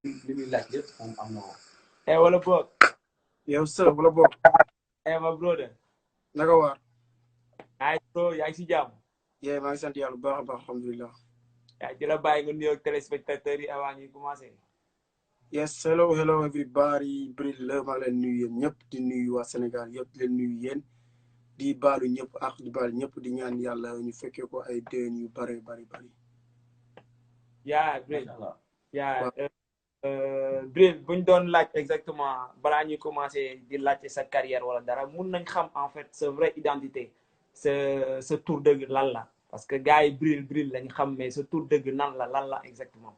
li muy laaj yëpp moom am na ko. wala boog. yow sir wala boog. ma brother. naka waar. ay bro yaa ngi si jàmm. maa ngi sant yàlla bu baax a baax alhamdulilah. di la bàyyi nga nuyoo ak téléspectateurs yi avant ñuy commencé. yes hello everybody Bril la maa ngi leen nuyu yéen ñëpp di nuyu waa Sénégal yëpp di leen nuyu yéen di baalu ñëpp ak di baalu ñëpp di ñaan yàlla ñu fekkee ko ay déwén yu bari. yaa Bril yaa Bril buñ doon laaj exactement balaa ñuy commencé di laajte sa carrière wala dara mun nañ xam en fait sa vraie identité sa tour dëgg lan la parce que gars yi Bril lañ xam mais sa tour dëgg lan la exactement.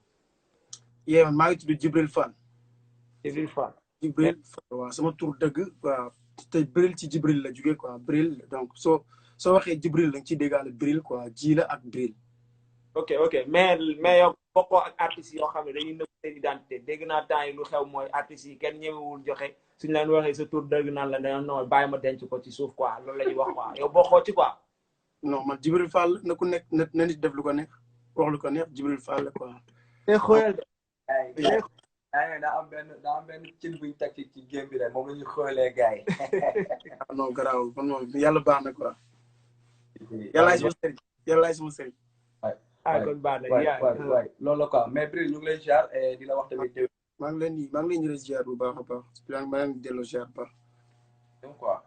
man maa ngi tudd Djibril Fall. waaw sama tour dëgg waaw te Bril ci Djibril la jógee quoi Bril donc soo waxee Djibril da nga ciy déggaale Bril quoi ji la ak Bril. ok mais yow bokkoo ak artistes yoo xam ne dañuy nëbb seen identité dégg naa temps yi lu xew mooy artistes yi kenn ñemewul joxe suñu leen waxee sa tur dëgg naan la dañoo non bàyyi ma denc ko ci suuf quoi loolu la ñuy wax quoi yow bokkoo ci quoi. non man Djibril Fall na ku nekk na nit def lu ko neex wax lu ko neex Djibril Fall la quoi. te xoolal de. daa am benn cin buñ teg ci game bi rek moom la ñuy xoolee gars yi. non garaawul man moom yàlla baax na quoi. yàllaay sama sëriñ. kon baax na waay loolu la quoi mais Bril ñu ngi lay ziar di la wax tamit déwén. maa ngi leen di ziar bu baax a baax maa ngi delloo ziar bu baax. donc quoi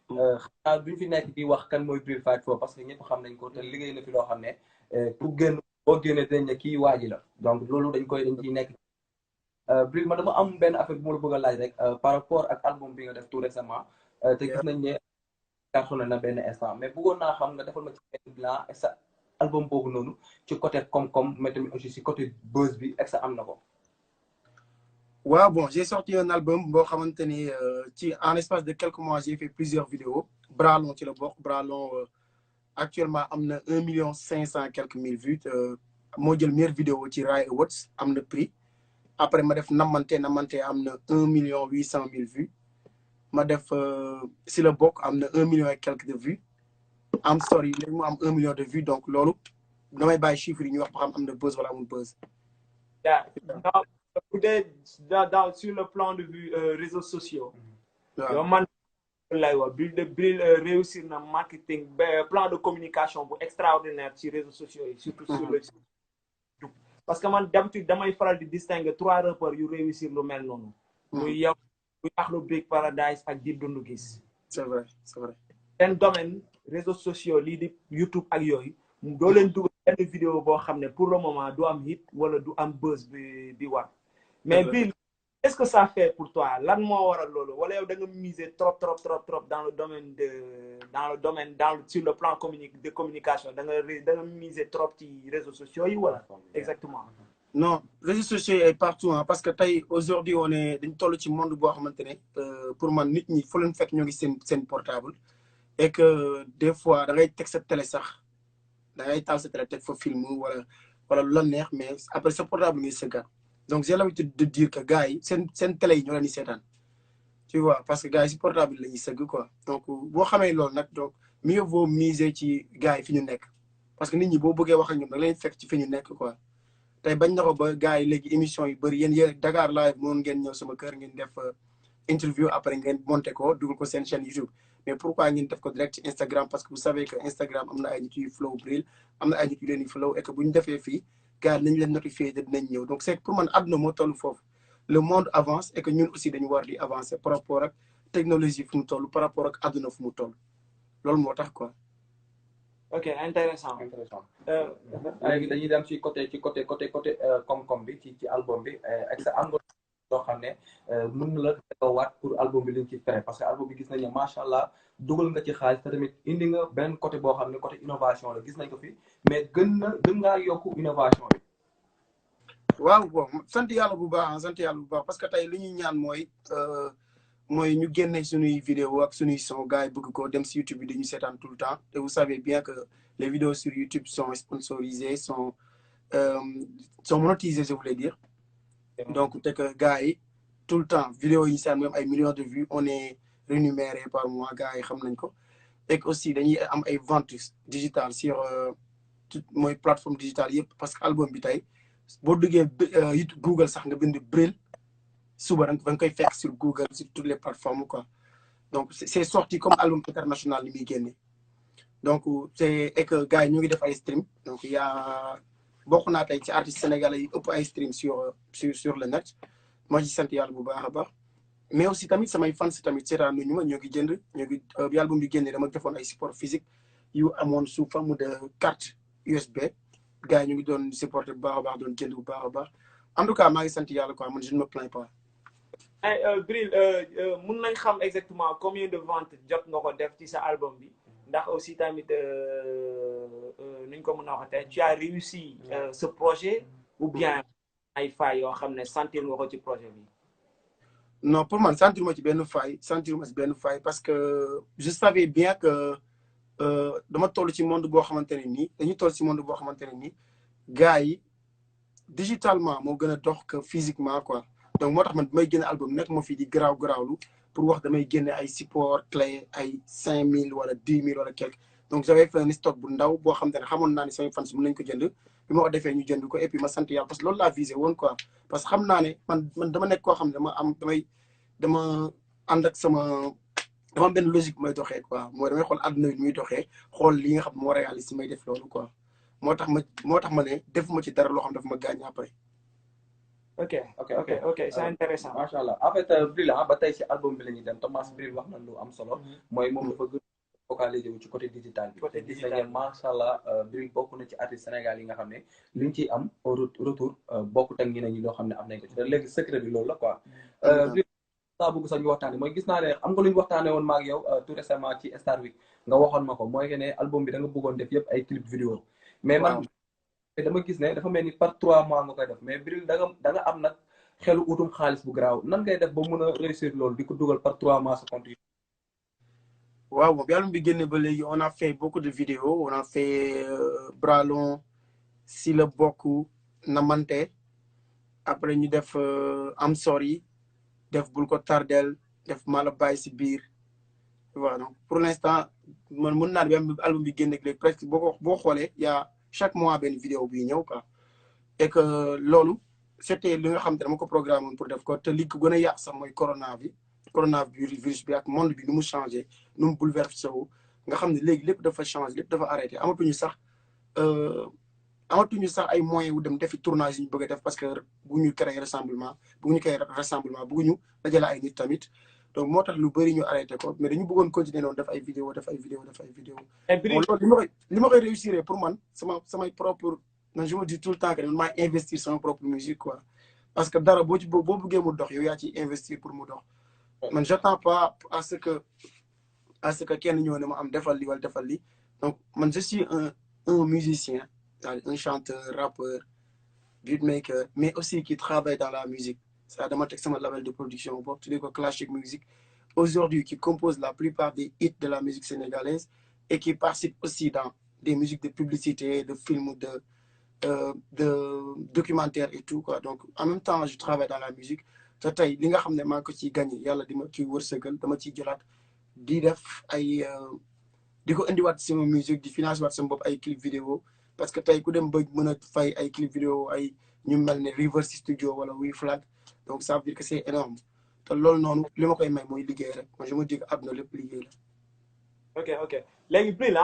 xanaa duñ fi nekk di wax kan mooy Bril Fight For parce que ñëpp xam nañ ko te liggéey na fi loo xam ne pour génn boo génnee dañ ne kii waaji la donc loolu dañ ciy nekk. Bril ma dama am benn affaire bu ma la bëgg a laaj rek par rapport ak album bi nga def tout récemment te gis nañ ne cartonné na benn instant mais bëggoon naa xam nga defal ma ci benn bilan sa album boobu noonu ci côté koom-koom mais tamit aussi ci côté buzz bi est-ce que am na ko. waaw bon j'ai sorti un album boo xamante ni ci en espace de quelques mois j'ai fait plusieurs vidéos Bralon ci la bokk Bralon actuellement am na 1,5 quelques mille vues moo jël meilleure vidéo ci Rai Awards am na prix après ma def namante am na 1,8 million vues ma def si la bokk am na 1 million et quelques de vues am story léegi mu am 1 million de vues donc loolu damay bàyyi chiffres yi ñu wax ba xam am na buzz wala amul buzz. sur le plan de vue réseaux sociaux. waaw yow man lay wax Bril réussir na marketing plan de communication bu extraordinaire ci réseaux sociaux yi surtout sur le parce que man d'habitude damay faral di distinguer 3 rappeurs yu réussir lu mel noonu. muy yow muy Akhlou Brick Paradise ak Dip Doundou Guiss. c'est vrai. seen domaine réseaux sociaux lii di YouTube ak yooyu doo leen dugal benn vidéo boo xam ne pour le moment du am hit wala du am buzz bi war mais Bril est-ce que ça fait pour toi lan moo waral loolu wala yow da nga miser trop dans le domaine sur le plan de communication da nga miser trop ci réseaux sociaux yi wala exactement. non réseaux sociaux yi partout parce que tey aujourd'hui on est dañ toll ci monde boo xamante ne pour man nit ñi fu leen fekk ñoo ngi seen portable et que des fois da ngay teg sa télé sax da ngay taal sa télé teg fa film wala lu la neex mais après sa portable ngay sëggaat donc j'ai l'habitude de dire que gars yi seen télé yi ñoo leen di seetaan tu vois parce que gars yi si portable la ñuy sëgg quoi donc boo xamee loolu nag donc mieux vaut miser ci gars yi fi ñu nekk parce que nit ñi boo bëggee wax ak ñoom da leen fekk ci fi ñu nekk quoi tey bañ na ko ba gars yi léegi émission yu bëri yéen Dakar Live moom ngeen ñëw sama kër ngeen def interview après ngeen monté ko dugal ko seen chaîne YouTube mais pourquoi ngeen def ko direct ci Instagram parce que vous savez que Instagram am na ay nit yu flow Bril am na ay nit yu leen di flow et que bu ñu defee fii gars yi nañ leen notifié dinañ ñëw donc c'est pour man àdduna moo toll foofu le monde avance et que ñun aussi dañu war di avancer par rapport ak technologie fu mu toll par rapport ak àdduna fu mu toll loolu moo tax quoi. ok intéressant. léegi dañuy dem ci côté koom-koom bi ci album bi ak sa am nga loo xam ne mën na la tegawaat pour album bi liñ ci fere parce que album bi gis nañ ne macha allah dugal nga ci xaalis te tamit indi nga benn côté boo xam ne côté innovation la gis nañ ko fi mais gën ngaa yokku innovation bi. waaw bon sant yàlla bu baax parce que tey li ñuy ñaan mooy ñu génne suñuy vidéo ak suñuy son gars yi bëgg ko dem si YouTube bi dañu seetaan tout le temps et vous savez bien que les vidéos sur YouTube sont sponsorisées sont monétisées je voulais dire donc te que gars yi tout le temps vidéo yi seen même ay millions de vues on est rémunéré par mois gars yi xam nañ ko et que aussi dañuy am ay ventes digitales sur tout mooy plateforme digitale yëpp parce que album bi tey boo duggee YouTube Google sax nga bind Bril suba da nga koy fekk sur Google sur toutes les plateformes quoi donc c'est sorti comme album international li muy génne donc c'est et que gars yi ñu ngi def ay stream donc y a bokk naa tey ci artistes sénégalais yi ëpp ay stream sur le net moo ci sant yàlla bu baax a baax mais aussi tamit samay fans tamit seetaan nañu ma ñoo ngi jënd ñoo ngi bi album bi génne dama defoon ay support physique yu amoon sous forme de carte USB gars yi ñu ngi doon supporter bu baax a baax doon jënd bu baax a baax en tout cas maa ngi sant yàlla quoi man je ne me plains pas. Bril mun nañ xam exactement combien de ventes jot nga ko def ci sa album bi ndax aussi tamit nuñ ko mën a waxatee tu as réussi ce projet ou bien ay failles yoo xam ne sentir nga ko ci projet bi. non pour man sentir ma ci benn faille parce que je savais bien que dama toll ci monde boo xamante ne nii dañuy toll ci monde boo xamante ne nii gars yi digitalement moo gën a dox que physiquement quoi donc moo tax man damay génne album nekk moo fii di garaawlu pour wax damay génne ay support clé ay 5000 wala 10 000 wala quelque donc j'avais fait un stock bu ndaw boo xamante ne xamoon naa ne samay fans mën nañ ko jënd bi ma ko defee ñu jënd ko et puis ma sant yàlla parce que loolu laa visé woon quoi parce que xam naa ne man dama nekk koo xam ne dama ànd ak dama am benn logique may doxee quoi mooy damay xool àdduna bi muy doxee xool li nga xam moo réaliste may def loolu quoi moo tax ma ne defuma ci dara loo xam dafa ma gaañ après. ok c'est intéressant. macha allah en fait Bril ba tey ci album bi la ñuy dem Thomas Bril wax na lu am solo mooy moom dafa gën a focaliser wu ci côté digital bi. côté digital macha allah Bril bokk na ci artiste Sénégal yi nga xam ne liñ ciy am au retour bokkut ak ñeneen ñi loo xam ne am nañ ko ci te léegi secret bi loolu la quoi. Bril saa bëgg sax ñu waxtaane mooy gis naa ne am nga lu ñu waxtaane woon maag yow tout récemment ci Star Week nga waxoon ma ko mooy que ne album bi da nga bëggoon def yëpp ay clip vidéo mais man dama gis ne dafa mel ni par 3 mois nga koy def mais Bril da nga am nag xelu utum xaalis bu garaaw nan ngay def ba mën a réussir loolu di ko dugal par 3 mois sa compte. waaw bi album bi génne ba léegi on a fait beaucoup de vidéos on a fait Bralon si la bokk namante après ñu def am sorry def bul ko tardel def mala bàyyi si biir voilà donc pour l'instant man mën naa ne album bi génne léegi presque boo xoolee y a chaque mois benn vidéo bi ñëw quoi et que loolu c'était li nga xam te dama ko programme pour def ko te li ko gën a yàq sax mooy coronavirus bi ak monde bi nu mu changé nu mu bouleversé wu nga xam ne léegi lépp dafa changé lépp dafa arrêté amatuñu sax ay moyens wu dem defi tournage yi ñu bëgg a def parce que bëgguñu créer rassemblement bëgguñu dajale ay nit tamit donc moo tax lu bëri ñu arrêté ko mais dañu bëggoon continuer noonu def ay vidéo loolu li ma koy réussir pour man samay propre man je me dis tout le temps que man maay investir sama propre musique quoi parce que dara boo bëggee mu dox yow yaa ciy investir pour mu dox man j'attends pas à ce que kenn ñëw ne ma am defal li wala defal li donc man je suis un musicien un chanteur rappeur beatmaker mais aussi qui travaille dans la musique ça dama teg sama label de production boobu tuddee ko Classic Music aujourd'hui qui compose la plupart des hits de la musique sénégalaise et qui participe aussi dans des musiques de publicité de films de documentaire et tout quoi donc en même temps je travaille dans la musique te tey li nga xam ne maa ngi ko ciy gagné yàlla di ma ciy wërsëgal dama ciy jëlaat di def ay di ko indiwaat sama musique di financé waat sama bopp ay clip vidéo parce que tey ku dem ba mën a fay ay clip vidéo ay ñu mel ne Reverse Studio wala We Flag donc ça veut dire que c'est énorme te loolu noonu li ma koy may mooy liggéey rek moi je me dis que àdduna lépp liggéey la. ok léegi Bril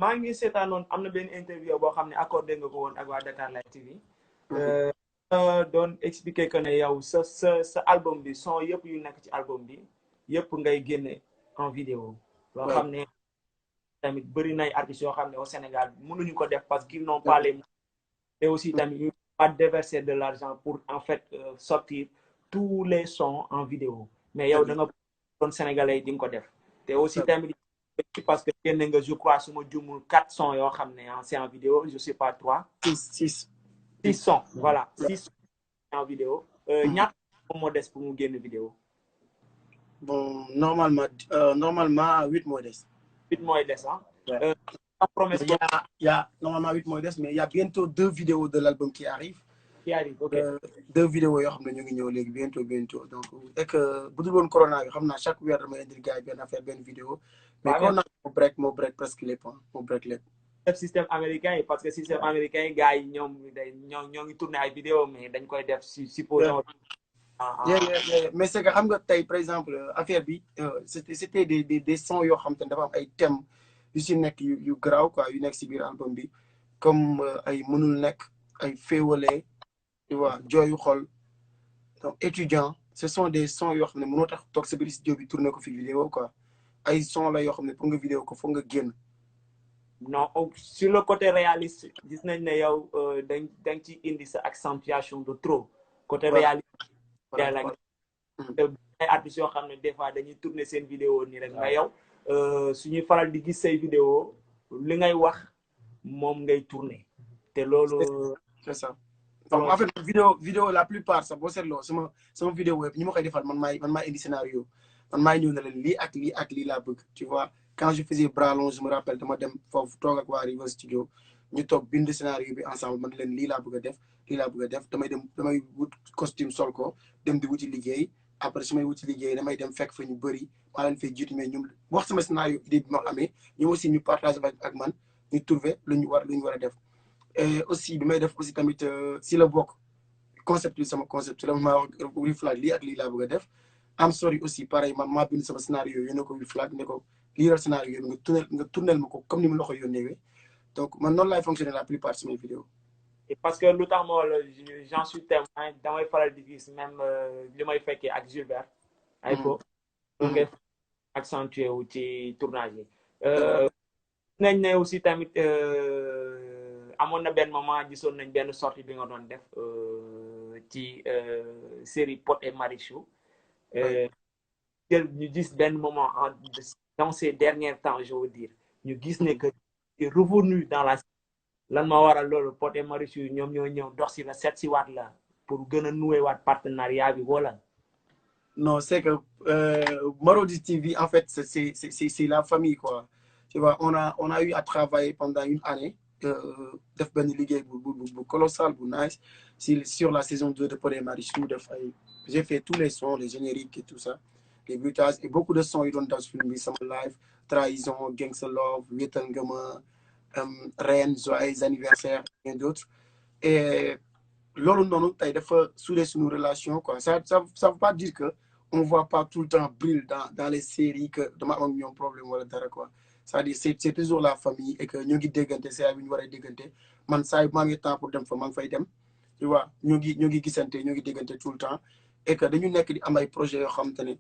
maa ngi seetaanoon am na benn interview boo xam ne accordé nga ko woon ak waa Dakar Live TV. doon expliquer que ne yow sa album bi son yëpp yu nekk ci album bi yëpp ngay génne en vidéo. loo xam ne tamit bëri nay artistes yoo xam ne au Sénégal mënuñu ko def parce qu'ils n'ont pas les moyens et aussi tamit ñu pas déverser de l'argent pour en fait sortir tous les sons en vidéo mais yow da nga doon Sénégalais di nga ko def te aussi tamit parce que génne nga je crois su ma jumul 4 sons yoo xam ne c'est en vidéo je sais pas 3. 6 sons voilà 6 sons en vidéo ñaata moo des pour mu génn vidéo. bon normalement 8 mooy des. 8 mooy des promesse il y a normalement 8 mooy des mais il y a bientôt 2 vidéos de l'album qui arrivent. ok 2 vidéos yoo xam ne ñu ngi ñëw léegi bientôt donc et que bu dul woon corona bi xam naa chaque weer damay indil gars yi benn affaire benn vidéo mais corona moo break presque lépp moo break lépp. def système américain yi parce que système américain yi gars yi ñoom ñoo ngi tourné ay vidéo mais dañ koy def supposons mais c'est que xam nga tey par exemple affaire bi c'était des sons yoo xam te ne dafa am ay thèmes yu si nekk yu garaaw quoi yu nekk si biir album bi comme ay mënul nekk ay féewale tu vois jooyu xol donc étudiant ce sont des sons yoo xam ne mënoo tax toog sa biir studio bi tourné ko fi vidéo quoi ay son la yoo xam ne pour nga vidéo ko foog nga génn. non sur le côté réaliste gis nañ ne yow dañ ci indi sa accentuation de trop côté réaliste ay artistes yoo xam ne des fois dañuy tourner seen vidéo nii rek nga yow suñuy faral di gis say vidéo li ngay wax moom ngay tourner te loolu c'est ça donc en fait vidéo la plupart sax boo seetloo sama vidéo web ñi ma koy defal man maay indi scénario man maay ñëw na leen lii ak lii laa bëgg tu vois quand je faisais Bralon je me rappelle dama dem foofu toog ak waa River Studio ñu toog bind scénario bi ensemble man leen lii laa bëgg a def damay wut costume sol ko dem di wuti liggéey après su may wuti liggéey damay dem fekk fa ñu bëri maa leen fay jiitu mais ñoom wax sama scénario idée bi ma amee ñoom aussi ñu partage ak man ñu trouver lu ñu war a def et aussi bi may def aussi tamit si la bokk concept bi sama concept la maa wax Wiflag lii ak lii laa bëgg a def am sorry aussi pareil man maa bind sama scénario yónnee ko Wiflag ne ko lii scénario nga tournel ma ko comme ni mu la ko yónnee donc man noonu laay fonctionner la plupart de mes vidéos. Et parce que lu tax ma j'en suis témoin damay faral di gis même li may fekkee ak Gilbert ay ko ngay accentué wu ci tournage yi nañ ne aussi tamit amoon na benn moment gisoon nañ benn sortie bi nga doon def ci série Pod et Marichou ñu gis benn moment dans ces derniers temps je veux dire ñu gis ne que revenu dans la lan ma waral loolu Pod et Marichou ñoom ñoo ñëw dox si la seet si waat la pour gën a nouer waat partenariat bi wala. Non, c'est que Marodi TV en fait c'est la famille quoi. Tu vois, on a eu à travailler pendant une année def benn liggéey bu colossal bu nice sur la saison 2 de Pod et Marichou j'ai fait tous les sons, les génériques et tout ça, les bruitages et beaucoup de sons yu doon daw film bi sama live Trahison, Gangsta Love, Wéetal Nga Ma, Reine, Joyeux anniversaire et d'autres. Et loolu noonu tey dafa soudé suñu relation quoi ça veut pas dire que on voit pas tout le temps Bril dans les séries que dama am ak ñoom problème wala dara quoi c'est-à-dire c'est toujours la famille et que ñoo ngi déggante saa bi ñu war a déggante man saa yu maa ngi temps pour dem fa maa ngi fay dem tu vois ñoo ngi gisante ñoo ngi déggante tout le temps et que dañu nekk di am ay projets yoo xamante ne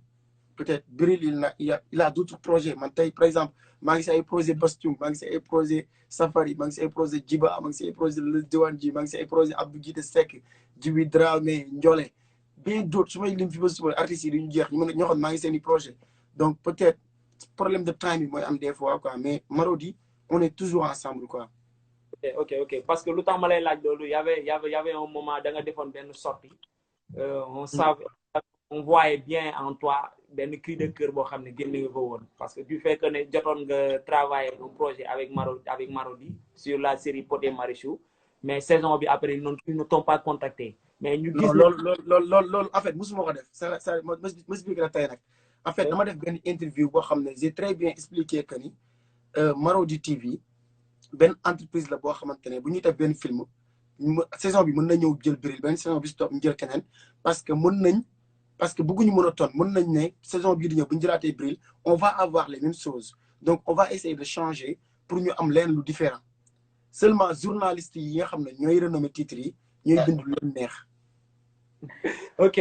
peut-être Bril il a d'autres projets man tey par exemple maa ngi si ay projet Bastoum maa ngi si ay projet Safari maa ngi si ay projet Djiba maa ngi si ay projet Le Diwan Ji maa ngi si ay projet Abdou Guité Seck Djibi Dramé Ndiolé bien d'autres su may lim fi ba suba artistes yi duñu jeex ñu mën a ñoo xam maa ngi seen i projet donc peut-être problème de time bi mooy am des fois quoi mais Marodi on est toujours ensemble quoi. ok parce que lu tax ma lay laaj loolu y avait un moment da nga defoon benn sortie on voyait bien en toi benn cri de cœur boo xam ne génn nga ko woon parce que du fait que ne jotoon nga travailler un projet avec Marodi sur la série Pod et Marichou mais saison bi après ils ne t'ont pas contacté. mais ñu gis loolu en fait musuma ko def ça ma expliqué la tey nag en fait dama def benn interview boo xam ne j'ai très bien expliqué que ni Marodi TV benn entreprise la boo xamante ne bu ñuy def benn film saison bi mën na ñëw jël Bril benn saison bi stop ñu jël keneen parce que bëgguñu monotone mën nañ ne saison bii di ñëw bu ñu jëlaatee Bril on va avoir les mêmes choses donc on va essayer de changer pour ñu am leen lu différent seulement journalistes yi nga xam ne ñooy renommé titres yi ñooy bind lu leen neex. ok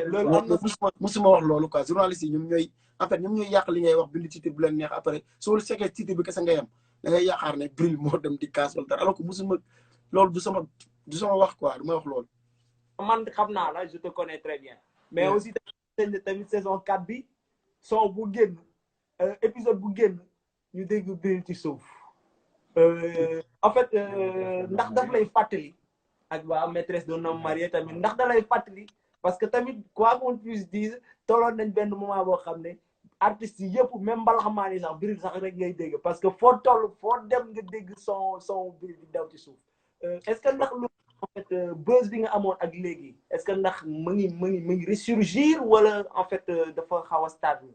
loolu am na musuma wax loolu quoi journalistes yi ñoom ñooy yàq li ngay wax bind titre bu leen neex après soo sekkee titre bi kese ngay am da ngay yaakaar ne Bril moo dem di kaas wala dara alors que musuma loolu du sama wax quoi du may wax loolu. man xam naa la je te connais très bien. mais aussi tamit saison 4 bi son bu génn épisode bu génn ñu dégg Bril ci suuf en fait ndax daf lay fàttali ak waa maîtresse d'un homme marié tamit ndax da lay fàttali parce que tamit quoi qu'on puisse dire tolloon nañ benn moment boo xam ne artistes yi yëpp même mbalaxamaan yi sax Bril sax rek ngay dégg parce que foo toll foo dem nga dégg son Bril di daw ci suuf est-ce que ndax lu en fait buzz bi nga amoon ak léegi est-ce que ndax mu ngi ressurgir wala en fait dafa xaw a stable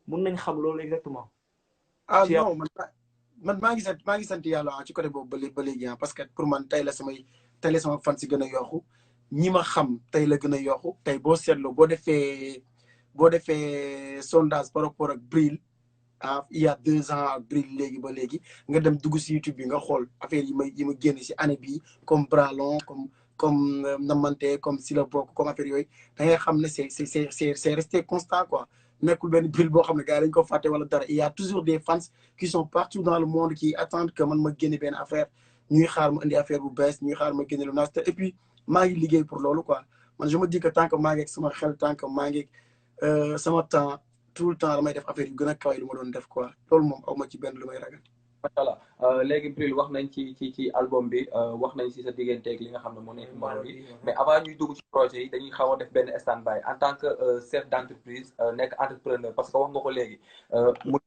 mun nañ xam loolu exactement. ah non man maa ngi sant yàlla ci côté boobu ba léegi parce que pour man tey la sama fan si gën a yokku ñi ma xam tey la gën a yokku tey boo seetloo boo defee sondage par rapport ak Bril il y a 2 ans ak Bril léegi ba léegi nga dem dugg si YouTube bi nga xool affaire yi ma génn si année bi comme Bralon comme Namante comme si la bokk comme affaire yooyu da ngay xam ne c'est resté constant quoi nekkul benn Bril boo xam ne gars yi dañu ko fàtte wala dara il y a toujours des fans qui sont partout dans le monde qui attendent que man ma génne benn affaire ñuy xaar ma indi affaire bu bees ñuy xaar ma génne lu naas et puis maa ngi liggéey pour loolu quoi man je me dis que tant que maa ngi ak sama xel tant que maa ngi sama temps tout le temps damay def affaire yu gën a kaw lu ma doon def quoi loolu moom aw ma ci benn lu may ragal. macha allah léegi Bril wax nañ ci album bi wax nañ si sa digganteeg li nga xam ne moo nekk maro bi mais avant ñuy dugg ci projet yi dañuy xaw a def benn stand by en tant que chef d'entreprise nekk entrepreneur parce que wax nga ko léegi mu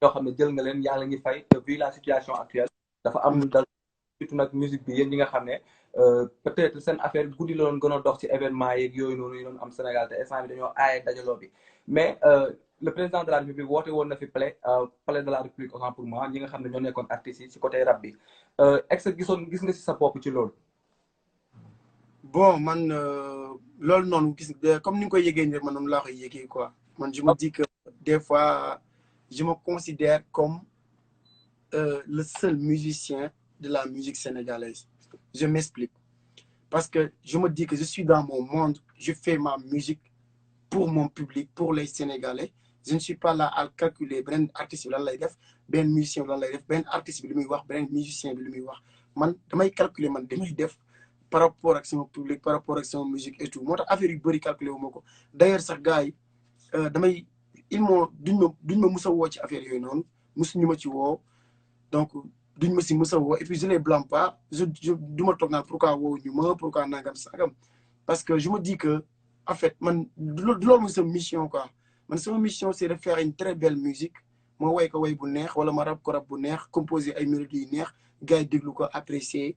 yoo xam ne jël nga leen yàlla ngi fay vu la situation actuelle dafa am dal surtout nag musique bi yéen ñi nga xam ne peut-être seen affaire guddi la doon gën a dox ci événement yeeg yooyu noonu yi doon am Sénégal te instant bi dañoo aaye dajaloo bi mais le président de la République woote woon na fi palais de la République autant pour moi ñi nga xam ne ñoo nekkoon artistes yi ci côté rap bi est-ce que gis nga ci sa bopp ci loolu. bon man loolu noonu gis comme ni nga koy yëgee nii man noonu laa koy yëgee quoi man je me dis que des fois je me considère comme le seul musicien de la musique sénégalaise. Je m'explique. Parce que je me dis que je suis dans mon monde, je fais ma musique pour mon public, pour les Sénégalais. Je ne suis pas là à calculer ben artiste lan lay def, ben musicien lan lay def, ben artiste bi li muy wax, ben musicien bi li muy wax. Man damay calculer man damay def par rapport ak sama public, par rapport ak sama musique et tout. Moo tax affaire yu bëri calculer wu ma ko. D'ailleurs sax gars yi damay duñ ma musa woo ci affaire yooyu noonu musuñu ma ci woo donc duñ ma si musa woo et puis je les blâme pas je du ma toog naan pourquoi woo ñu ma pourquoi nangam sangam parce que je me dis que en fait man du loolu mooy sama mission quoi man sama mission c'est de faire une très belle musique ma woy ko woy bu neex wala ma rap ko rap bu neex composer ay mélodies yu neex gars yi déglu ko apprécier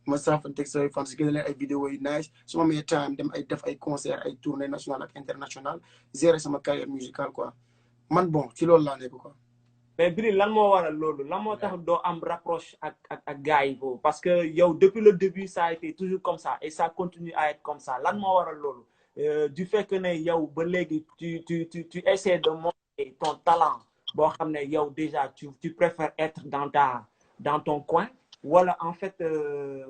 ma saafanteeg samay fans gën leen ay vidéos yu nice su ma amee time dem ay def ay concert ay tournée nationale ak internationale gérer sama carrière musicale quoi man bon ci loolu laa nekk quoi. mais Bril lan moo waral loolu lan moo tax doo am rapproche ak gars yi boobu parce que yow depuis le début ça a été toujours comme ça et ça continue à être comme ça lan moo waral loolu du fait que ne yow ba léegi tu essaies de montrer ton talent boo xam ne yow déjà tu préfères être dans ton coin wala en fait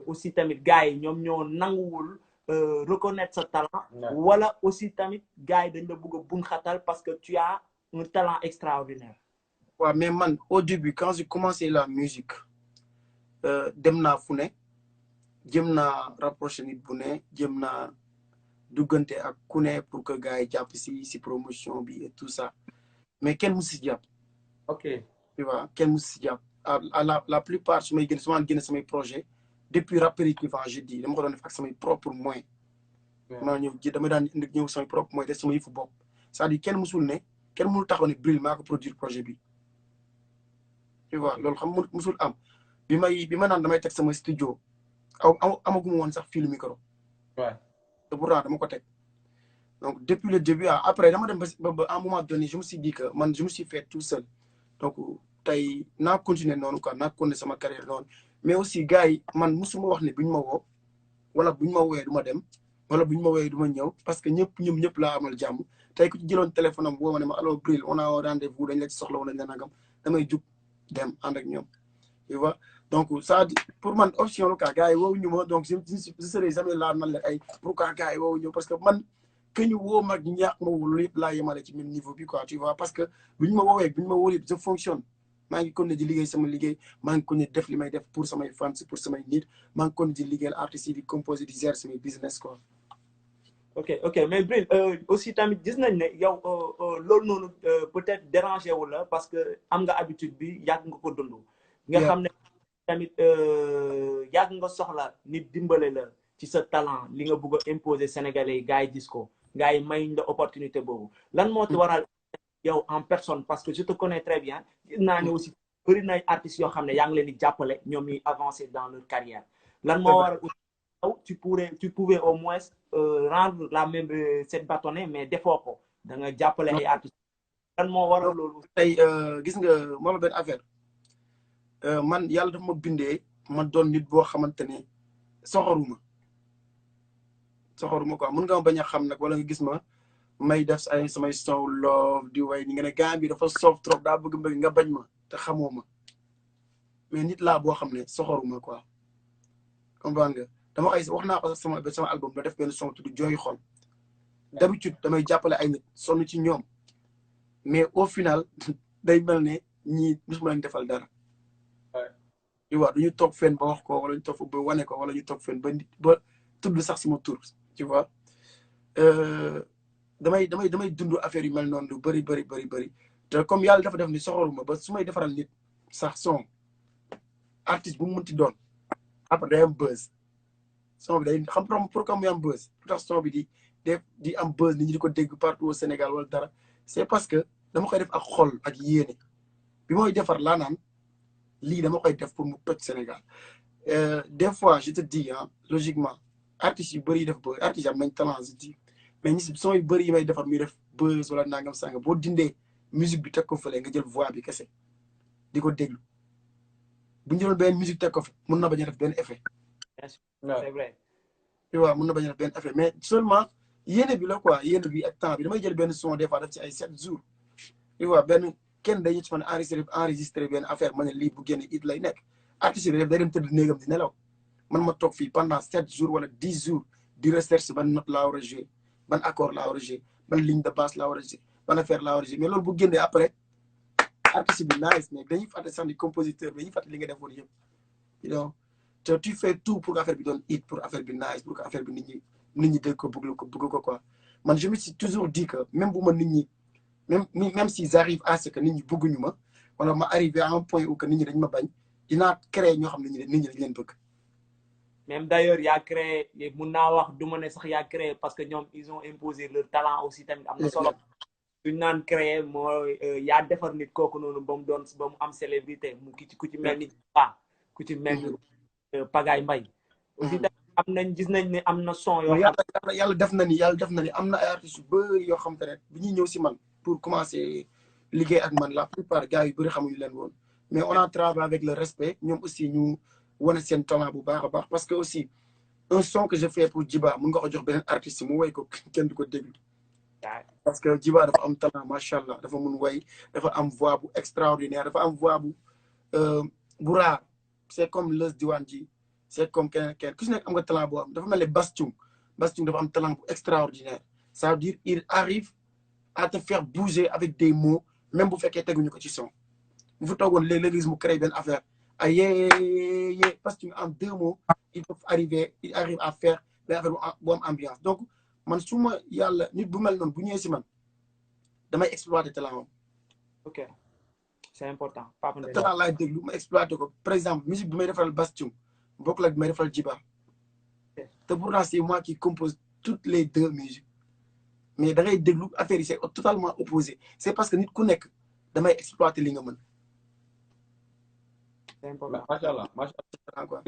aussi tamit gars yi ñoom ñoo nanguwul reconnaître sa talent wala aussi tamit gars yi dañ la bëgg a bun xatal parce que tu as un talent extraordinaire. Ouais, mais man, au début, quand j'ai commencé la musique, dem naa fu ne jëm naa rapproché nit bu ne jëm naa duggante ak ku ne pour que gars yi jàpp si promotion bi et tout ça mais kenn musu si jàpp. ok tu vois kenn musu si jàpp la plupart su may génne samay projet depuis Raperitif je dis dama ko doon def ak samay propre moyens. maa dama daan ñëw samay propre moyens def sama yëfu bopp c'est-à-dire kenn musul ne kenn mënul taxaw ne Bril maa ko produire projet bi. tu vois loolu xam musul am bi ma naan damay teg sama studio amaguma woon sax fil micro. Ouais. te pourtant dama ko teg donc depuis le début après dama dem ba à un moment donné je me suis dit que man je me suis fait tout seul donc tey naa continuer noonu quoi naa continuer sama carrière noonu mais aussi gars yi man musuma wax ne buñ ma woo wala buñ ma woowee du ma dem wala buñ ma woowee du ma ñëw parce que ñëpp laa amal jàmm tey ku ci jëloon téléphone am woo ma ne ma allo Bril on a rendez-vous dañ la ci soxla woon dañ la nangam damay jug dem ànd ak ñoom tu vois donc ça pour man option la quoi gars yi woowuñu ma donc je serai jamais là man la ay pourquoi gars yi woowuñu parce que man que ñu woo mag ñaax ma wul yëpp laa yemale ci même niveau bi quoi tu vois parce que buñ ma woowee buñ ma woo yëpp je fonctionne maa ngi continuer di liggéey sama liggéey maa ngi continuer def li may def pour samay fans pour samay nit maa ngi continuer di liggéeyal artistes yi di composer di gérer samay business quoi. ok mais Bril aussi tamit gis nañ ne yow loolu noonu peut-être dérangé wu la parce que am nga habitude bi yàgg nga ko dund. nga xam ne tamit yàgg nga soxla nit dimbale la ci sa talent li nga bëgg a imposer Sénégalais yi gars yi gis ko gars yi mayuñ la opportunité boobu lan moo waral yow en personne parce que je te connais très bien gis naa ne aussi bëri na artistes yoo xam ne yaa ngi leen di jàppale ñoom ñuy avancer dans leur carrière lan moo waral tu pouvais au moins rendre la même cette bâtonnée mais defoo ko da nga jàppale ay artistes lan moo waral loolu. tey gis nga moo la benn affaire man yàlla dafa ma bindee ma doon nit boo xamante ne soxoruma quoi mun nga ma bañ a xam nag wala nga gis ma may def ay samay son love di way ni nga ne gaa bi dafa soof trop daa bëgg mbëgg nga bañ ma te xamoo ma mais nit laa boo xam ne soxoruma quoi comprendre nga dama koy wax naa ko sama album la def benn son tudd jooy xol d'habitude damay jàppale ay nit sonn ci ñoom mais au final day mel ne ñii musuma lañ defal dara tu vois duñu toog fenn ba wax ko wala ñu toog ba wane ko wala ñu toog fenn ba tudd sax sama tur tu vois damay dund affaire yu mel noonu lu bëri te comme yàlla dafa def ni soxoruma ba su may defaral nit sax son artiste bu mu munti doon après day am buzz son bi day xam pourquoi muy am buzz pour tax son bi di am buzz nit ñi di ko dégg partout au Sénégal wala dara c'est parce que dama koy def ak xol ak yéene bi mooy defar laa naan lii dama koy def pour mu toj Sénégal des fois je te dis logiquement artistes yu bëri yi def buzz artistes am nañ talent je dis mais ñi son yu bëri yi may defar muy def buzz wala nangam sanga boo dindee musique bi teg ko fële nga jël voix bi kese di ko déglu bu ñu jëloon benn musique teg ko fa mun na bañ a def benn effet. c'est vrai. tu vois mun na bañ a def benn effet mais seulement yéene bi la quoi yéene bi ak temps bi damay jël benn son des fois def ci ay 7 jours. tu vois benn kenn dañu ci mën a enregistré benn affaire ma ne lii bu génne it lay nekk artiste bi day dem tëdd néegam di nelaw man ma toog fii pendant 7 jours wala 10 jours di recherche ban note laa war a jouer ban accord laa war a jouer ban ligne de basse laa war a jouer ban affaire laa war a jouer mais loolu bu génnee après artiste bi nice mais dañuy fàtte sax ni compositeur dañuy fàtte li nga defoon yëpp you know te tu fais tout pour que affaire bi doon hit pour affaire bi nice pour que affaire bi nit ñi dégg ko bëgg ko quoi man je me suis toujours dit que même bu ma nit ñi même s'ils arrivent à ce que nit ñi bëgguñu ma wala ma arrivé à un point où que nit ñi dañ ma bañ dinaa créer ñoo xam ne nit ñi dañ leen bëgg. même d'ailleurs yaa créé mun naa wax du ma ne sax yaa créé parce que ñoom ils ont imposé leur talent aussi tamit am na solo. suñ naan créé mooy yaa defar nit kooku noonu ba mu am célébrité mu ku ci mel ni ku ci mel ni Pagaye Mbaye aussi tamit gis nañ ne am na son yoo xam yàlla def na ni am na ay artistes yu bëri yoo xam te ne bi ñuy ñëw si man pour commencer liggéey ak man la plupart gars yu bëri xamuñu leen woon mais on a travaillé avec le respect ñoom aussi ñu wane seen talent bu baax a baax parce que aussi un son que je fais pour Djiba mun nga ko jox beneen artiste mu woy ko kenn du ko déglu parce que Djiba dafa am talent macha allah dafa mun way dafa am voix bu extraordinaire dafa am voix bu rare c'est comme Leuz Diwane ji c'est comme keneen ku si nekk am nga talent boo am dafa mel ne Bass Thioung dafa am talent bu extraordinaire ça veut dire il arrive à te faire bouger avec des mots même bu fekkee teguñu ko ci son bu fa toogoon léeg-léeg gis mu créé benn affaire ay yee Bass Thioung en 2 mots il arrive à faire benn affaire bu am ambiance donc man su ma yàlla nit bu mel noonu bu ñëwee si man damay exploiter talent am. ok c'est important. talent laay déglu ma exploiter ko par exemple musique bi may defaral Bass Thioung bokkul ak bi may defaral Djiba te pourtant c'est moi qui compose toutes les 2 musiques mais da ngay déglu affaire yi c'est totalement opposé c'est parce que nit ku nekk damay exploiter li nga mën. c'est important macha allah quoi.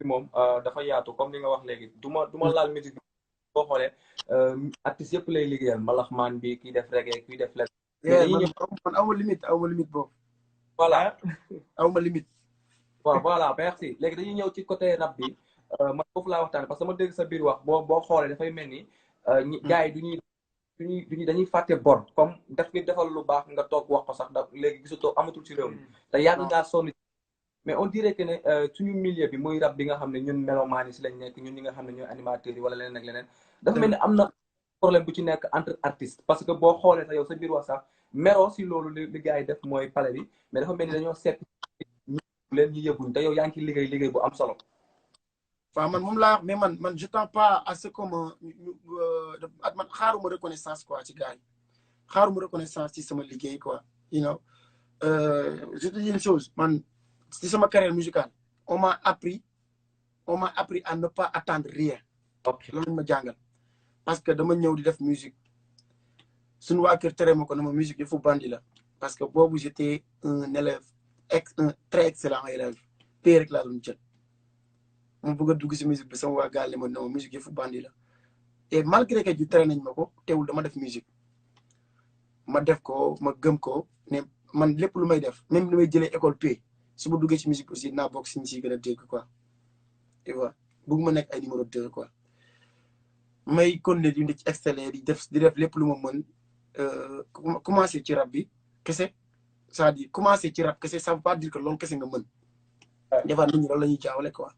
moom dafa yaatu comme li nga wax léegi du ma laal musique bi boo xoolee artistes yëpp lay liggéeyal mbalaxmaan bi kii def reggae kii def lek man aw ma limite boobu. voilà aw ma limite. waaw voilà merci léegi dañuy ñëw ci côté rap bi man foofu laa waxtaan parce que ma dégg sa biir wax boo xoolee dafay mel ni gars yi dañuy fàtte bor comme def ngi defal lu baax nga toog wax ko sax da léegi gisatoo amatul ci réew mi te yàgg ngaa sonn mais on dirait que ne suñu milieu bi muy rap bi nga xam ne ñun melomaan yi si lañ nekk ñun ñi nga xam ne ñooy animateurs yi wala leneen ak leneen dafa mel ni am na problème bu ci nekk entre artistes parce que boo xoolee sax yow sa biir wax sax meroo si loolu li gars yi def mooy pale bi mais dafa mel ni dañoo seet ñu leen ñu yëguñ te yow yaa ngi ci liggéey bu am solo. waaw man moom laa mais man je tends pas à ce que man xaaruma reconnaissance quoi ci gars yi xaaruma reconnaissance ci sama liggéey quoi you know je te dis une chose man ci sama carrière musicale on m'a appris à ne pas attendre rien. ok loolu ma jàngal parce que dama ñëw di def musique suñu waa kër tere ma ko na ma musique yëfu bandi la parce que boobu j'étais un élève un très excellent élève pay rek laa doon jël mu bëgg a dugg si musique bi sama waa gaal ma non musique yëfu bandi la et malgré que ju tere nañ ma ko teewul dama def musique ma def ko ma gëm ko ne man lépp lu may def même lu may jëlee école pay su ma duggee ci musique aussi dinaa bokk si ñu siy gën a dégg quoi tu vois bëgguma nekk ay numéro 2 quoi may continuer di ci exceller di def lépp lu ma mën commencer ci rap bi kese c'est-à-dire commencer ci rap kese ça veut pas dire que loolu kese nga mën des fois nit ñi loolu la ñuy jaawale quoi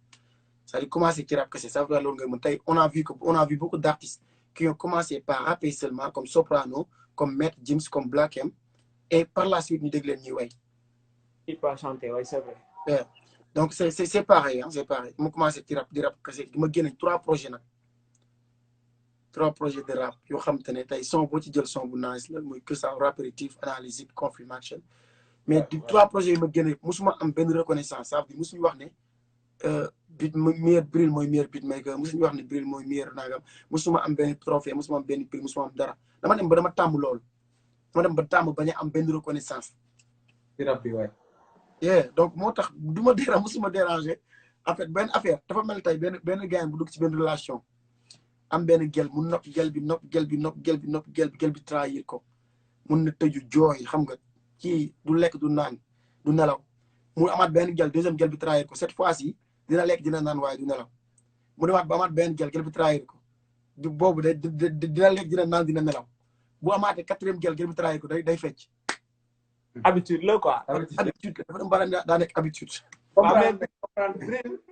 c'est-à-dire commencer ci rap kese ça veut pas loolu nga mën tey on a vu beaucoup d'artistes qui ont commencé par rapper seulement comme Soprano comme Maître Gims comme Black M et par la suite ñu dégg leen ñuy way il peut chanter ouais c'est vrai yeah. Donc c'est pareil hein c'est pareil mu commencé ci rap di rap kese di ma génne 3 projets nag 3 projets de rap yoo xam te ne tey son boo ci jël son bu nice la muy que ça répétitif analytique confirmation mais di 3 projets yi ma génne musuma am benn reconnaissance ça veut dire musuñu wax ne beat meilleur Bril mooy meilleur beatmaker musuñu wax ne Bril mooy meilleur nagam musuma am benn trophée musuma am benn prix musuma am dara dama dem ba dama tàmm loolu dama dem ba tàmm bañ a am benn reconnaissance ci rap bi waay yeah donc moo tax du ma dérange musuma déranger en fait benn affaire dafa mel tey benn gars bu dugg ci benn relation am benn gel mu nopp gel bi trahir ko mun na tëju jooy xam nga kii du lekk du naan du nelaw mu amaat benn gel deuxième gel bi trahir ko cette fois-ci dina lekk dina naan waaye du nelaw mu demaat ba amaat benn gel bi trahir ko du boobu dina lekk dina naan dina nelaw bu amaatee 4e gel bi trahir ko day fecc. habitude la quoi. habitude la dafa dem ba daa nekk habitude.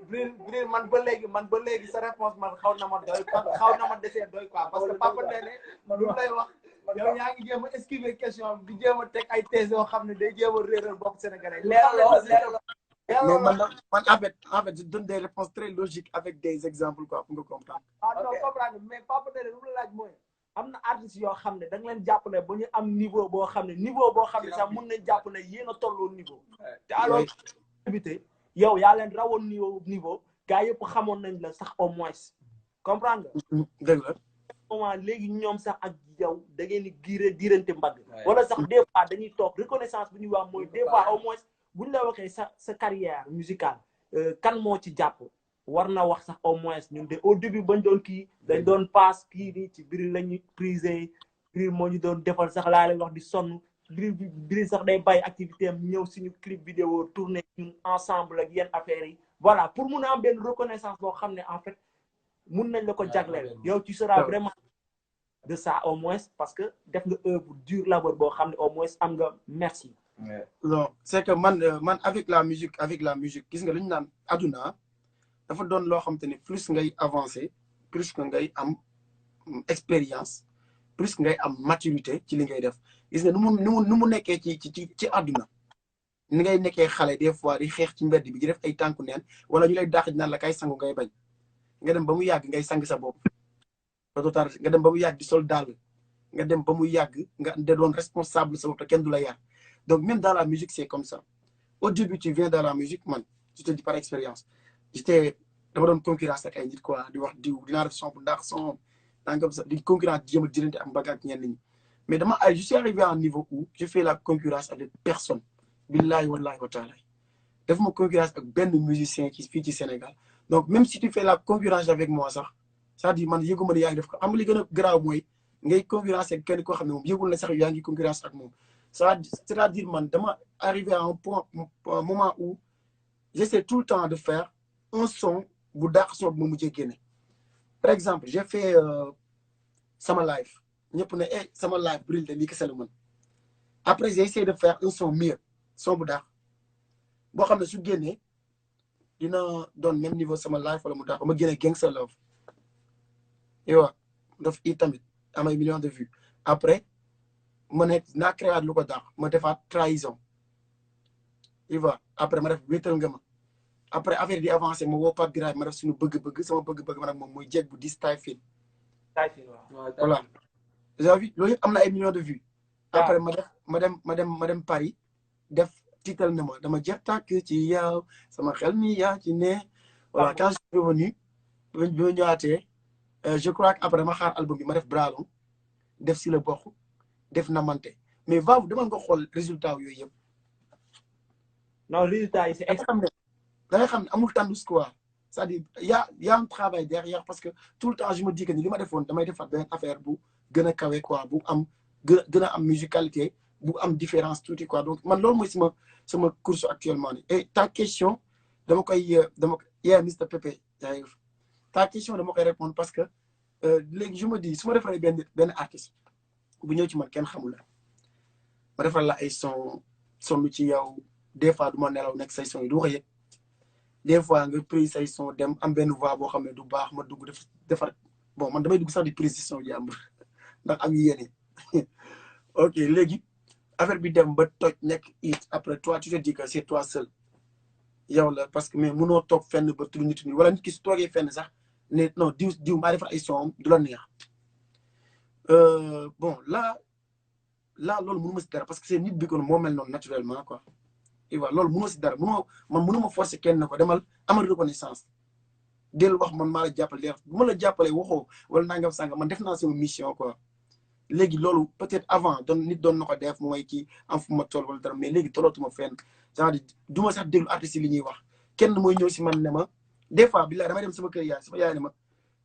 Bril man ba léegi sa réponse man xaw na ma desee doy quoi parce que Papa Ndene lu lay wax yow yaa ngi jéem a esquiver question di jéem a teg ay thèses yoo xam ne day jéem a réeral bopp sénégalais. mais man en fait je donne des réponses très logiques avec des exemples quoi pour nga comprendre. non comprendre mais Papa Ndene lu la laaj mooy am na artistes yoo xam ne da nga leen jàpp ne ba ñu am niveau boo xam ne sax mun nañ jàpp ne yéen a tolloo niveau te alors yow yaa leen rawoon niveau gars yëpp xamoon nañ la sax au moins comprendre nga. dëgg la. moment léegi ñoom sax ak yow da ngeen di diirante mbagg. wala sax des fois dañuy toog reconnaissance bu ñuy wax mooy des fois au moins buñ la waxee sa carrière musicale kan moo ci jàpp war na wax sax au moins ñun de au début bañ doon kii dañ doon passe kii nii ci Bril la ñuy prisé Bril moo ñu doon defal sax laa leen wax di sonn. Bril sax day bàyyi activité am ñëw suñu clip vidéo tourné ñun ensemble ak yenn affaires yi voilà pour mun a am benn reconnaissance boo xam ne en fait mun nañ la ko jagleel yow tu seras vraiment de ça au moins parce que def nga œuvre dur labeur boo xam ne au moins am nga merci. non c'est que man avec la musique gis nga lu ñu naan aduna dafa doon loo xam te ne plus ngay avancer plus que ngay am expérience plus que ngay am maturité ci li ngay def. gis nga nu mu nekkee ci àdduna ni ngay nekkee xale des fois di xeex ci mbedd bi di def ay tànku neen wala ñu lay dàq naan la kay sangu ngay bañ nga dem ba mu yàgg ngay sang sa bopp nga dem ba mu yàgg di sol dàll nga dem ba mu yàgg nga de doon responsable sa bopp te kenn du la yar donc même dans la musique c'est comme ça au début tu viens dans la musique man je te dis par expérience dama doon concurrence ak ay nit quoi di wax diw dinaa def son bu ndax son nangam sax di concurrence di jéem a dirante am bagage ak ñenn ñi mais je suis arrivé à un niveau où je fais la concurrence avec personne billahi wallahi wa taala def ma concurrence ak benn musicien fii ci Sénégal donc même si tu fais la concurrence avec moi sax c'est-à-dire man yëgu ma ne yaa ngi def ko am li gën a garaaw mooy ngay concurrence ak kenn koo xam ne moom yëgul na sax yaa ngi concurrence ak moom c'est-à-dire man dama arrivé à un moment où j'essaie tout le temps de faire un son bu dàq son bu ma mujjee génne par exemple j'ai fait sama live ñëpp ne sama live Bril de lii kese la mën après j'ai essayé de faire un son mieux son bu daax boo xam ne su génnee dina doon même niveau sama live wala mu daax ba ma génnee Gangsta Love yow daf i tamit amay millions de vues après ma ne naa créé lu ko daax ma defaat trahison yow après ma def wéetal nga ma après affaire di avancé ma woo Pape Biraye ma def suñu bëgg-bëgg sama bëgg-bëgg ma nag moom mooy jeeg bu di Typhoon voilà j'ai vu loolu yëpp am na ay millions de vues après ma dem Paris def tiital na ma dama jeex tàkk ci yow sama xel mi yaa ci ne voilà quand je suis revenu bi ma ñëwaatee je crois que après ma xaar album bi ma def Bralon def si la bokk def Namante mais va demal nga xool résultat yooyu yëpp non résultat yi c'est da ngay xam ne amul tandus quoi c'est-à-dire y a un travail derrière parce que tout le temps je me dis que ni li ma defoon damay defaat beneen affaire bu gën a kawe quoi bu am gën a am musicalité bu am différence tuuti quoi donc man loolu mooy sama course actuellement ni et ta question dama koy yeah Mr Pepe ta question dama koy répondre parce que léegi je me dis su ma defaree benn artiste bu ñëw ci man kenn xamul la ma defal la ay sonn ci yow des fois du ma nelaw nekk say son yi du ko yëg des fois nga prise say son dem am benn voix boo xam ne du baax ma dugg defar bon man damay dugg sax di prise si son jàmbur ndax am yéene ok léegi affaire bi dem ba toj nekk it après toi tu te dis que c'est toi seul yow la parce que mais mënoo toog fenn ba tudd nit ñi wala nit ki su toogee fenn sax ne non diw maa defar ay son du la neex bon là loolu mënu ma si dara parce que c'est nit bi ko moo mel noonu naturellement quoi et voilà loolu mënoo si dara mënu ma forcer kenn na ko demal amal reconnaissance del wax man maa la jàppale bu ma la jàppalee waxoo wala nangam sangam man def naa sama mission quoi léegi loolu peut-être avant nit doon na ko def mooy kii am fu ma toll wala dara mais léegi tollootuma fenn c'est-à-dire du ma sax déglu artistes yi li ñuy wax kenn mooy ñëw si man ne ma des fois billaay damay dem sama kër yaay sama yaay ne ma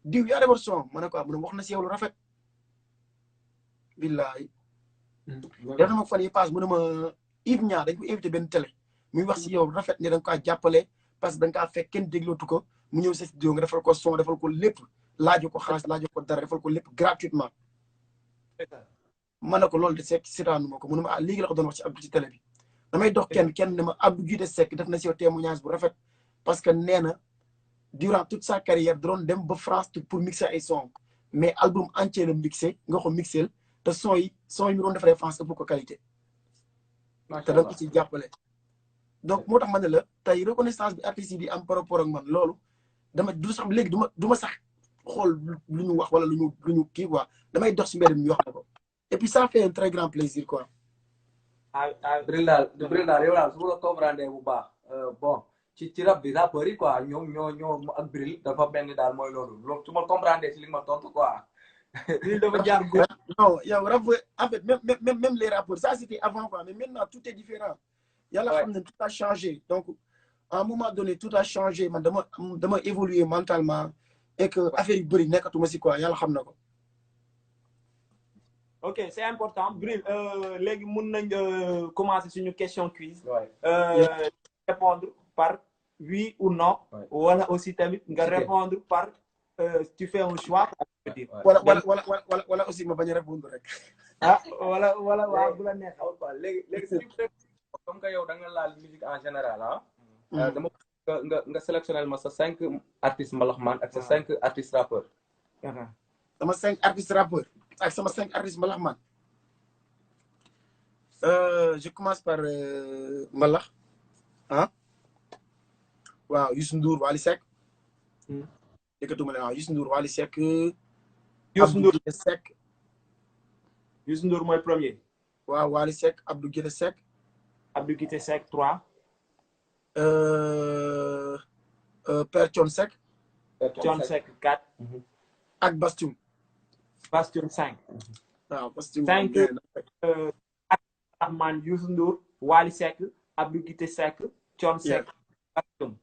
diw yaa defar son ma ne ko mu ne wax na si yow lu rafet billaay def na ma fan yi passe mu ne ma Yves Niang dañ ko invité benn télé muy wax si yow rafet ne da nga kaa jàppale parce que da nga kaa fekk kenn déglootu ko mu ñëw sa studio nga defal ko son defal ko lépp laaju ko xaalis laaju ko dara defal ko lépp gratuitement ma ne ko loolu de Seck sitaanu ma ko mu ne ma léegi la ko doon wax ci Abdou ci télé bi damay dox kenn ne ma Abdou Guité Seck def na si yow témoignage bu rafet parce que nee na durant toute sa carrière doon dem ba France pour mixer ay son mais album entier la mixé nga ko mixel te son yi mu doon defaree France ëpp ko qualité te da ko ci jàppale donc moo tax ma ne la tey reconnaissance bi artistes yi di am par rapport ak man loolu dama du sax léegi du ma sax xool lu ñu wax wala lu ñu kii quoi damay dox si mbedd mi wax na ko et puis ça fait un très grand plaisir quoi. Bril daal yow daal su ma la comprendre bu baax bon ci rap bi rappeurs yi quoi ñoo ak Bril dafa benn daal mooy loolu su ma comprendre ci li ma tontu quoi. Bril dafa jaar góor. non yow rappeur en fait même les rappeurs ça c'était avant quoi mais maintenant tout est différent. yàlla xam ne tout a changé donc à un moment donné tout a changé man dama évoluer mentalement et que affaire yu bëri nekkatuma si quoi yàlla xam na ko. ok c'est important Bril léegi mun nañ commencer suñu question quiz. répondre par oui ou non. wala aussi tamit nga répondre par tu fais un choix. wala aussi ma bañ a répondre rek. wala waaw bu la neex. léegi comme que yow da nga laal musique en général dama nga sélectionnel ma sa 5 artistes mbalaxmaan ak sa 5 artistes rappeurs. sama 5 artistes rappeurs ak sama 5 artistes mbalaxmaan. je commence par mbalax waaw Youssou Ndour Wally Seck. dëkkatuma leen waaw Youssou Ndour Wally Seck. Youssou Ndour Abdou Guité Seck. Youssou Ndour mooy premier. waaw Wally Seck Abdou Guité Seck. Abdou Guité Seck 3. Père Thione Seck. Thione Seck 4. ak Bastoum. Bastoum 5. waaw Bastoum 5. Rahman Youssou Ndour Wally Seck Abdou Guité Seck Thione Seck Bastoum.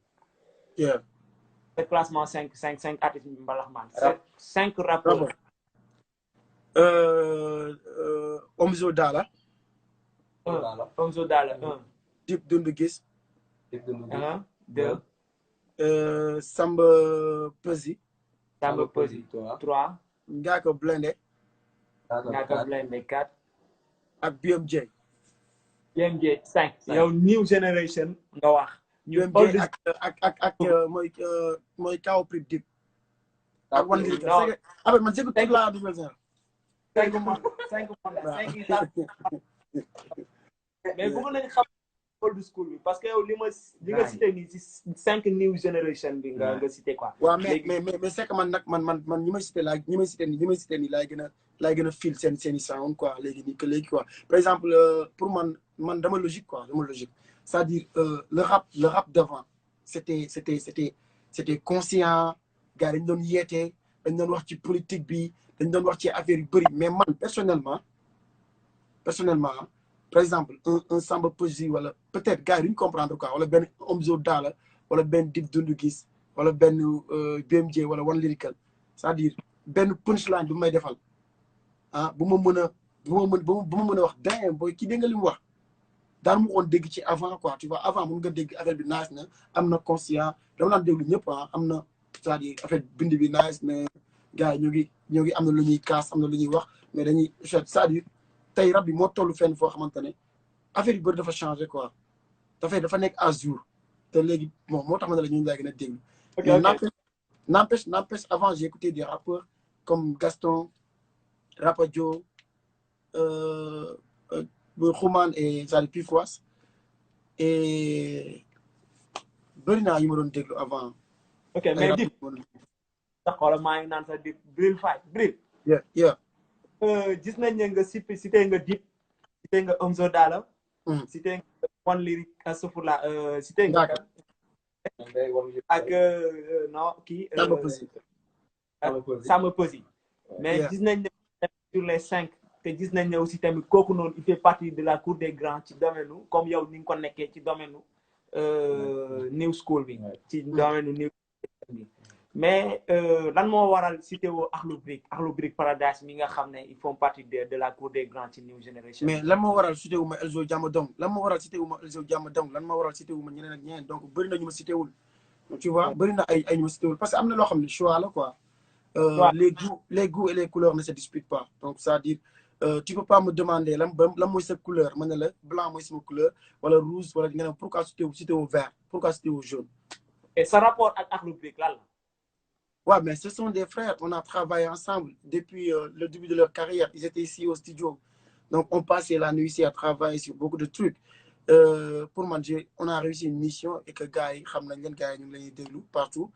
déplacement 5 artistes mbalaxmaan. 5 rappeurs. Omzo Dollar. Omzo Dollar 1. Dip Doundou Guiss. 2. Samba Peuzzi. Samba Peuzzi 3. Ngaaka Blindé. Ngaaka Blindé 4. ak BMJ. BMJ 5. yow new generation nga wax. BMJ ak mooy Kaw Prip Dip. ak One Lyrical. avec man j'écoute toute la nouvelle génération. 5 mais bëgg nañu xam old school bi parce que yow li nga cité nii ci 5 new generation bi nga cité quoi. waaw mais c'est que man nag man ñi may cité nii laay gën a fil seen i sound quoi léegi quoi par exemple pour man dama logique quoi c'est-à-dire le rap d'avant c'était conscient gars dañ doon yeete dañ doon wax ci politique bi dañ doon wax ci affaire yu bëri mais man personnellement par exemple un Samba Peuzzi wala peut-être gars yi duñ comprendre quoi wala benn Omzo Dollar wala benn Dip Doundou Guiss wala benn BMJ wala One Lyrical c'est-à-dire benn punchline bu may defal bu ma mën a ba ma mën a wax damn booy kii dégg nga li mu wax daan mu woon dégg ci avant quoi tu vois avant mun nga dégg affaire bi nice na am na conscient dama naan déglu ñëpp am na c'est-à-dire affaire bind bi nice na gars yi ñoo ngi am na lu ñuy kaas am na lu ñuy wax mais dañuy c'est-à-dire tey rab bi moo toll fenn foo xamante ne affaire yu bëri dafa changé quoi dafa nekk à jour te léegi bon moo tax ma ne la ñu ngi gën a déglu. N'empêche avant j'ai écouté des rappeurs comme Gaston Rapadio Xuman et Zali Pifouas et bëri naa yu ma doon déglu avant. ok mais Dip sax xoolal maa ngi naan sax Dip Bril Fight Bril. yeah gis nañ ne nga cité nga Dip cité nga Omzo Dollar. cité nga One Lyric Asafurla cité nga. ak non kii. Sama Peuzzi mais gis nañ ne sur les 5. te gis nañ ne aussi tamit kooku noonu il fait partie de la cour des grands ci domaine nu comme yow ni nga ko nekkee ci domaine nu new school bi ci domaine nu new school bi mais lan moo waral cité woo Akhlou Brick Paradise mi nga xam ne ils font partie de la cour des grands ci new generation. mais lan moo waral cité wu ma Elzo Jamdong lan moo waral cité wu ma Elzo Jamdong lan moo waral cité wu ma ñeneen ak ñeneen donc bëri na ñu ma cité wul tu vois bëri na ay ñu ma cité wul parce que am na loo xam ne choix la quoi. Les goûts et les couleurs ne se disputent pas donc c'est-à-dire tu peux pas me demander lan mooy sa couleur ma ne la blanc mooy sama couleur wala rouge wala nga ne pourquoi cité au vert pourquoi cité au jaune. et sa rapport ak Akhlou Brick lan la. Ouais, mais ce sont des frères. On a travaillé ensemble depuis le début de leur carrière. Ils étaient ici au studio. Donc, on passait la nuit ici à travailler sur beaucoup de trucs. Pour manger, on a réussi une mission et que gars, nous les partout.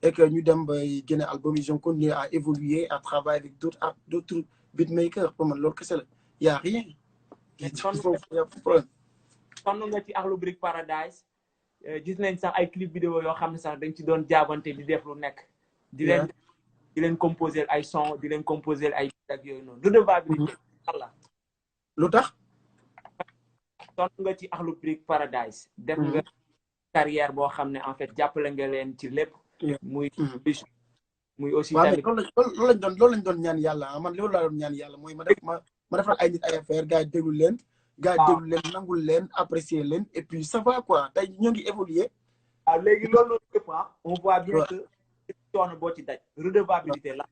Et que nous avons gagné un album. Ils ont continué à évoluer, à travailler avec d'autres beatmakers. Pour moi, il n'y a rien. Il y a problème. Quand on a dit Akhlou Brick Paradise, gis nañ sax ay clip vidéo yoo xam ne sax dañ ci doon jaabante di def lu nekk. di leen composer ay son di leen composer ay ak yooyu noonu redevabilité Allah lu tax son nga ci Akhlou Brick Paradise def nga carrière boo xam ne en fait jàppale nga leen ci lépp muy aussi tamit loolu lañ doon ñaan yàlla man loolu laa doon ñaan yàlla mooy ma defal ay nit ay affaire gars yi déglu leen nangul leen apprécier leen et puis ça va quoi tey ñoo ngi évoluer léegi loolu lépp on voit bien que coono boo ci daj redevabilité la.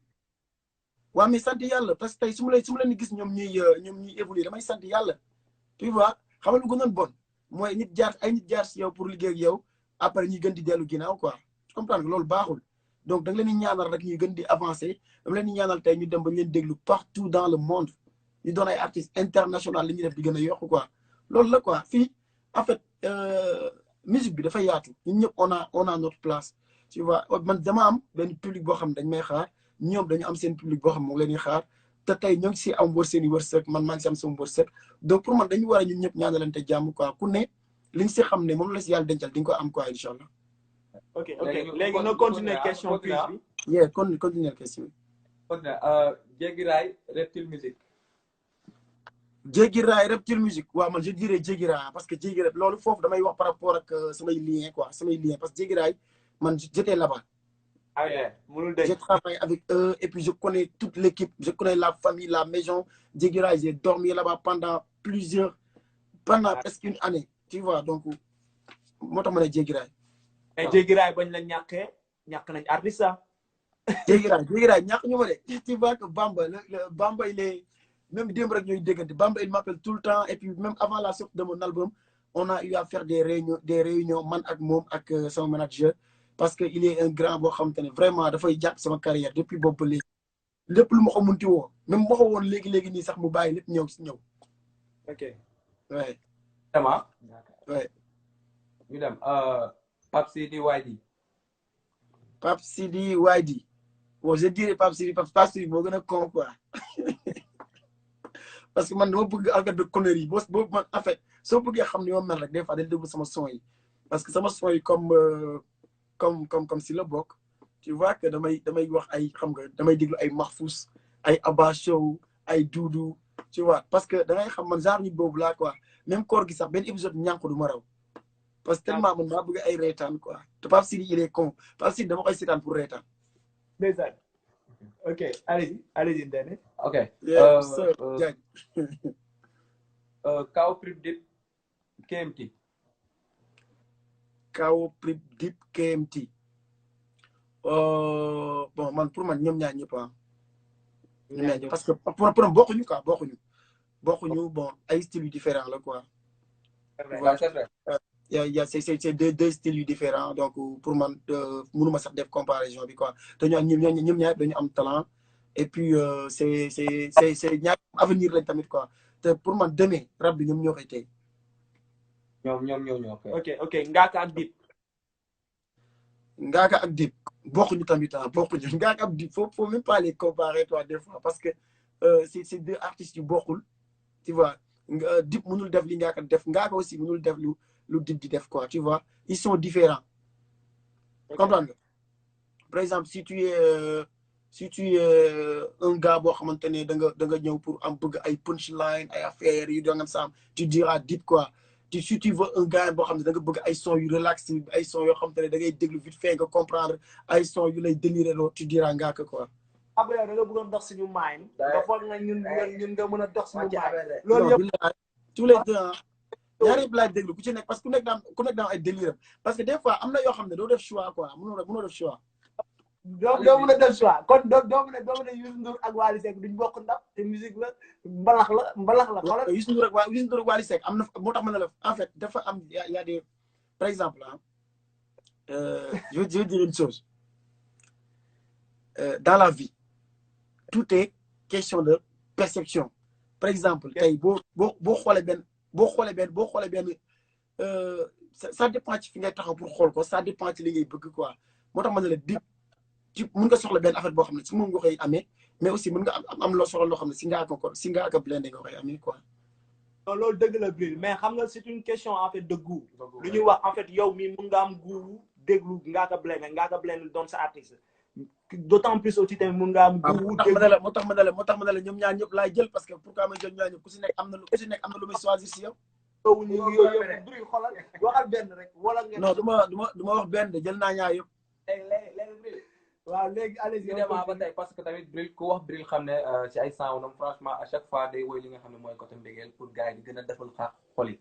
waaw mais sant yàlla parce que tey su ma leen di gis ñoom ñuy évoluer damay sant yàlla. tu vois xam nga lu gënoon bon mooy ay nit jaar si yow pour liggéey ak yow après ñuy gën di dellu ginnaaw quoi tu comprends que loolu baaxul donc da nga leen di ñaanal rek ñuy gën di avancer dama leen di ñaanal tey ñu dem ba ñu leen déglu partout dans le monde ñu doon ay artistes international li ñuy def di gën a yokku quoi loolu la quoi fii en fait musique bi dafa yaatu ñun ñëpp on a notre place. tu vois man dama am benn public boo xam ne dañ may xaar ñoom dañu am seen public boo xam ne moom la ñuy xaar te tey ñoo ngi si am seen i wërsëg man maa ngi si am sama wërsëg donc pour man dañu war a ñun ñëpp ñaanalante jàmm quoi ku ne liñ si xam ne moom la si yàlla dencal di nga ko am quoi incha allah. ok léegi na continuer question quiz bi. yeah continuer question bi. Jéggi Raay Reptile Music. Jéggi Raay Reptile Music waaw man je dirais Jéggi Raay parce que Jéggi Raay loolu foofu damay wax par rapport ak samay lien quoi samay lien parce que Jéggi Raay man j'étais là-bas. Ah ouais, j'ai travaillé avec eux et puis je connais toute l'équipe, je connais la famille, la maison. Jéggi Raay, j'ai dormi là-bas pendant presque une année, tu vois. Donc, moi, je suis Jéggi Raay. Mais Jéggi Raay, bañ la ñàkkee ñàkk nañ artiste. Jéggi Raay ñàkk ñu ma de. Tu vois que Bamba il est même démb rek ñooy déggante. Bamba il m'appelle tout le temps et puis même avant la sortie de mon album, on a eu à faire des réunions man ak moom ak son manager. Parce que il est un grand boo xamante ne vraiment dafay jàpp sama carrière depuis boobu ba léegi lépp lu ma ko munti woo même ma ko woon léegi nii sax mu bàyyi lépp ñëw. ok. ouais. vraiment. ouais. ñu dem Pape Sidi Waydi. Pape Sidi Waydi bon je dirais Pape Sidi moo gën a con quoi parce que man dama bëgg algat de conneries boobu man en fait soo bëggee xam ni ma mel rek des fois dañ déglu sama son yi parce que sama son yi comme si la bokk tu vois que damay wax ay xam nga damay déglu ay Mahfous ay Abba Show ay Doudou tu vois parce que da ngay xam man genre nit boobu laa quoi même koor gi sax benn épisode ñànk du ma raw parce que tellement man maa bëgg ay reetaan quoi te Pape Sidi il est con Pape Sidi dama koy seetaan pour reetaan. déjà. Ok, allez-y, Dene. ok. Yeah, sir. Jaaj. Kaw Prip Dip KMT. Kaw Prip Dip KMT. Bon man pour man ñoom ñaar ñëpp parce que pour bokkuñu quoi bokkuñu bon ay styles différents là quoi. C'est vrai. C'est deux styles différents donc pour man mënuma sax def comparaison bi quoi te ñoom ñaar dañu am talent et puis c'est ñaar avenir lañ tamit quoi te pour man demee rap bi ñoom ñoo koy tey. ñoo koy. ok Ngaaka ak Dip. Ngaaka ak Dip bokkuñu tamit bokkuñu Ngaaka ak Dip faut même pas les comparer toi des fois parce que c'est deux artistes yu bokkul tu vois Dip mënul def li Ngaaka def Ngaaka aussi mënul def lu Dip di def quoi tu vois ils sont différents. comprendre nga par exemple si tu es un gars boo xamante ne da nga ñëw pour am bëgg ay punchline ay affaires yu da nga sam tu diras Dip quoi. Si tu veux un gars boo xam ne da nga bëgg ay son yu relax ay son yoo xamante ne da ngay déglu vite fait nga comprendre ay son yu lay déliré loo tu diras Ngaaka quoi. après yow da nga bëggoon dox suñu mind. nga foog na ñun nga mën a dox suñu mind. loolu yëpp tous les deux ñaar yëpp laay déglu ku ci nekk parce que ku nekk daam ay délire parce que des fois am na yoo xam ne doo def choix quoi mënoo def choix. doo mën a def choix kon doo mën a Youssou Ndour ak Wally Seck duñ bokk ndam te musique la mbalax la xoolal. Youssou Ndour ak Wally Seck am na moo tax ma ne la en fait dafa am y a des par exemple je veux dire une chose dans la vie tout est question de perception par exemple tey boo xoolee benn ça dépend ci fi ngay taxaw pour xool ko ça dépend ci li ngay bëgg quoi moo tax ma ne la Dip ci mën nga soxla benn affaire boo xam ne si moom nga koy amee mais aussi mën nga am loo soxla loo xam ne si Ngaaka Blindé nga koy amee quoi. non loolu dëgg la Bril mais xam nga c'est une question en fait de goût. lu ñuy wax en fait yow mi mën nga am goût déglu Ngaaka Blindé doon sa artiste d'autant plus aussi tamit mën nga am goût déglu moo tax ma ne la ñoom ñaar ñëpp laay jël parce que pourquoi ma jël ñaar ñëpp ku si nekk am na lu muy choisir si yow. Bril xoolal waxal benn rek wala ngeen. non du ma wax benn de jël naa ñaar yëpp. waaw léegi allez-y ba tey parce que tamit Bril ku wax Bril xam ne ci ay soundam franchement à chaque fois day woy li nga xam ne mooy côté mbégeel pour gars yi di gën a defal xol yi.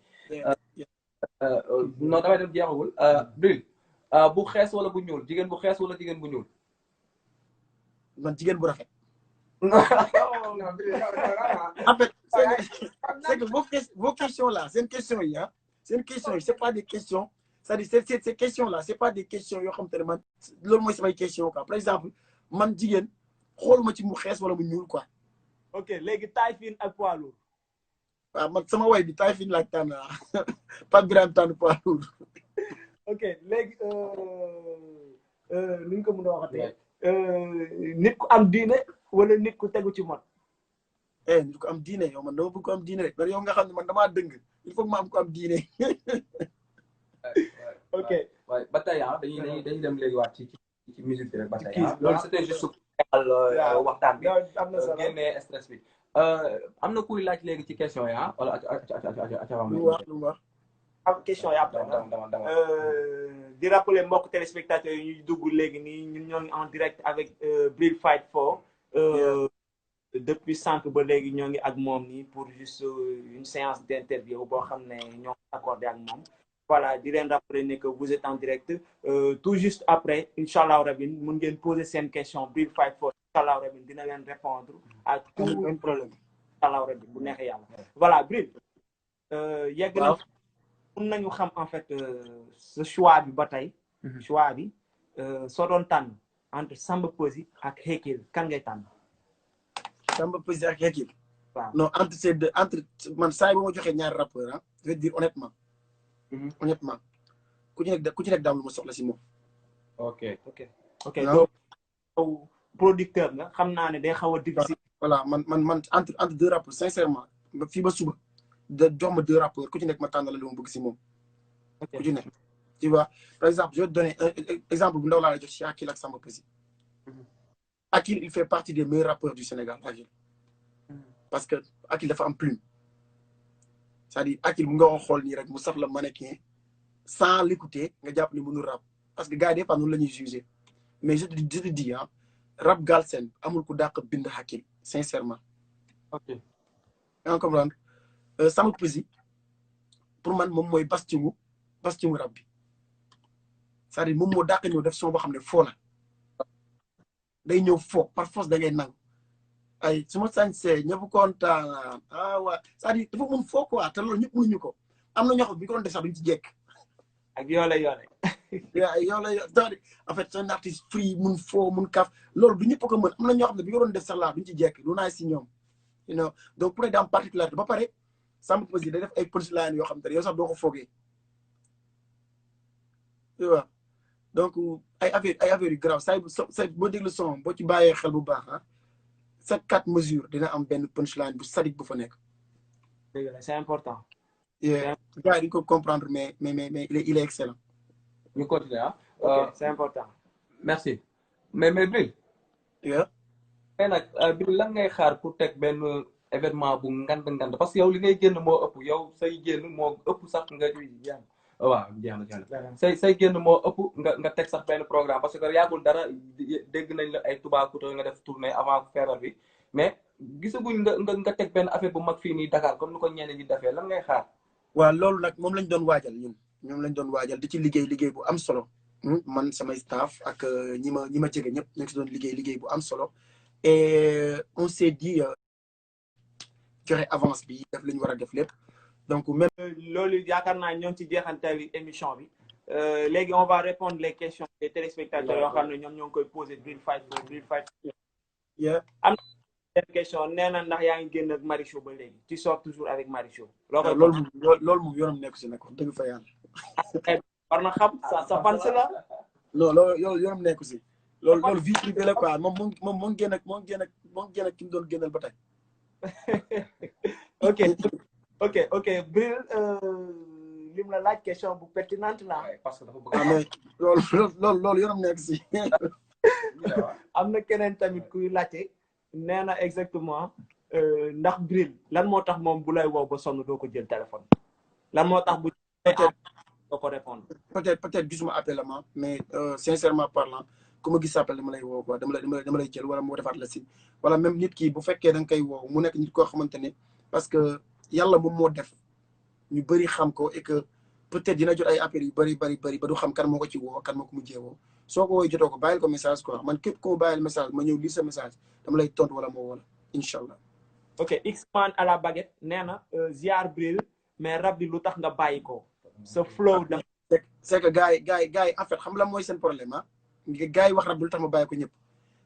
non damay dem jeexagul Bril bu xees wala bu ñuul jigéen bu xees wala jigéen bu ñuul. man jigéen bu rafet. en fait c'est que vos questions là c'est une question yi c'est pas des questions. c'est-à-dire ces questions-là c'est pas des questions yoo xam te ne man loolu mooy samay question quoi par exemple man jigéen xooluma ci mu xees wala mu ñuul quoi. ok léegi taille fine ak poids lourd. waaw man sama way bi taille fine laaj tànn Pape Birame tànn poids lourd. ok léegi nu ñu ko mën a waxatee. nit ku am diine wala nit ku tegu ci mot. nit ku am diine yow man dama bëgg ko am diine rek mais yow nga xam ne man damaa dëng il faut que ma am ko am diine. ok waaye ba tey dañuy dem léegi waat ci musique bi rek ba tey loolu c'était juste waxtaan bi génnee stress bi am na kuy laaj léegi ci question yi wala lu wax am question yi après di rappeler mbokk téléspectateurs yi ñuy dugg léegi nii ñun ñoo ngi en direct avec Bril Fight For depuis sànq ba léegi ñoo ngi ak moom nii pour juste une séance d'interview boo xam ne ñoo accordé ak moom. Voilà, di leen rappeler que vous êtes en direct tout juste après inchallah rabbi mun ngeen poser seen question Bril Fight For inchallah rabbi dina leen répondre à tout un problème inchallah rabbi bu neexee yàlla. voilà Bril yegg na mun nañu xam en fait ce choix bi ba tey. choix bi soo doon tànn entre Samba Peuzzi ak Hakill kan ngay tànn. Samba Peuzzi ak Hakill. waaw non entre ces deux entre man saa yi ba ma joxee ñaari rappeurs je vais dire honnêtement. honnêtement ku ci nekk daam lu ma soxla si moom. ok donc producteur nga xam naa ne day xaw a difficile. voilà man entre deux rappeurs sincèrement fii ba suba jox ma deux rappeurs ku ci nekk ma tànnal li ma bëgg si moom. ku ci nekk tu vois par exemple je vais te donner un exemple bu ndaw laa la jox si Hakill ak Samba Peuzzi. Hakill il fait partie des meilleurs rappeurs du Sénégal Hakill parce que Hakill dafa am plume. c'est-à-dire Hakill bu nga ko xool nii rek mu saf la mannequin sans l'écouter nga jàpp ni mënul rap parce que gars yi des fois noonu la ñuy juger mais je te dis rap Galsen amul ku dàq bind Hakim sincèrement. ok yaa ngi comprendre Sama Peuzzi pour man moom mooy bastingu rap bi c'est-à-dire moom moo dàq ñëw def son boo xam ne foo la day ñëw foo par force da ngay nangu ay su ma sañsee ñëpp kontaan waa c'est-à-dire dafa mun foo quoi te loolu ñëpp mënuñu ko am na ñoo xam bi ko doon def sax duñ ci jekk ak yoole en fait c'est un artiste free mun foo mun kaf loolu du ñëpp ko mën am na ñoo xam ne bi ko doon def sax laa duñ ci jekk lu naay si ñoom you know donc pour être en particularité ba pare Sama Peuzzi day def ay punchline yoo xam te yow sax doo ko foogee tu vois donc ay affaire yu grave say boo déglu son boo ci bàyyee xel bu baax ah 7-4 mesures dina am benn punchline bu sadik bu fa nekk. dëgg la c'est important. gars yi dañu ko comprendre mais il est excellent. ñu continuer ah. ok c'est important. merci mais Bril. mais nag Bril lan ngay xaar pour teg benn événement bu ngand parce que yow li ngay génn moo ëpp yow say génn moo ëpp sax nga jeex waaw jeex na say génn moo ëpp nga teg sax benn programme parce que yàggul dara dégg nañ la ay Toubacouta nga def tournée avant feebar bi mais gisaguñ nga teg benn affaire bu mag fii nii Dakar comme ni ko ñeneen ñi defee lan ngay xaar. waaw loolu nag moom lañ doon waajal ñoom lañ doon waajal di ci liggéey bu am solo man samay staff ak ñi ma jege ñëpp ñu ngi si doon liggéey bu am solo et on s'est dit joxe avance bi def li ñu war a def lépp donc même. loolu yaakaar naa ñoo ci jeexantal émission bi léegi on va répondre les questions des téléspectateurs yoo xam ne ñoom ñoo ngi koy poser Bril Fight. am na question nee na ndax yaa ngi génn ak Marichou ba léegi tu sors toujours avec Marichou. loolu moom yoonam nekku si nag wax dëgg fa yàlla. war na xam sa fans la. non loolu yoonam nekku si. loolu vie privée la quoi moom moo ngi génn ak ki mu doon génnal ba tey. ok Bril lim la laaj question bu pertinente la. parce que dafa bëgg mais loolu yoonam nekk si. am na keneen tamit kuy laajte nee na exactement ndax Bril lan moo tax moom bu lay woo ba sonn doo ko jël téléphone. lan moo tax bu doo ko répondre. peut-être gisuma appel ma mais sincèrement parlant ku ma gis appel dama lay woo quoi dama lay jël wala moo defaat la si wala même nit ki bu fekkee da nga koy woo mu nekk nit koo xamante ne parce que yàlla moom moo def ñu bëri xam ko et que peut-être dina jot ay appels yu bëri ba du xam kan moo ko ci woo kan moo ko mujjee woo soo ko woowee jotoo ko bàyyil ko message quoi man képp ko bàyyil message ma ñëw lire sa message dama lay tontu wala moo wala incha allah. ok X-Man à la baguette nee na ziar Bril mais rab bi lu tax nga bàyyi ko sa flow da c'est que gars yi en fait xam la mooy seen problème ah gars yi wax rab bi lu tax ma bàyyi ko ñëpp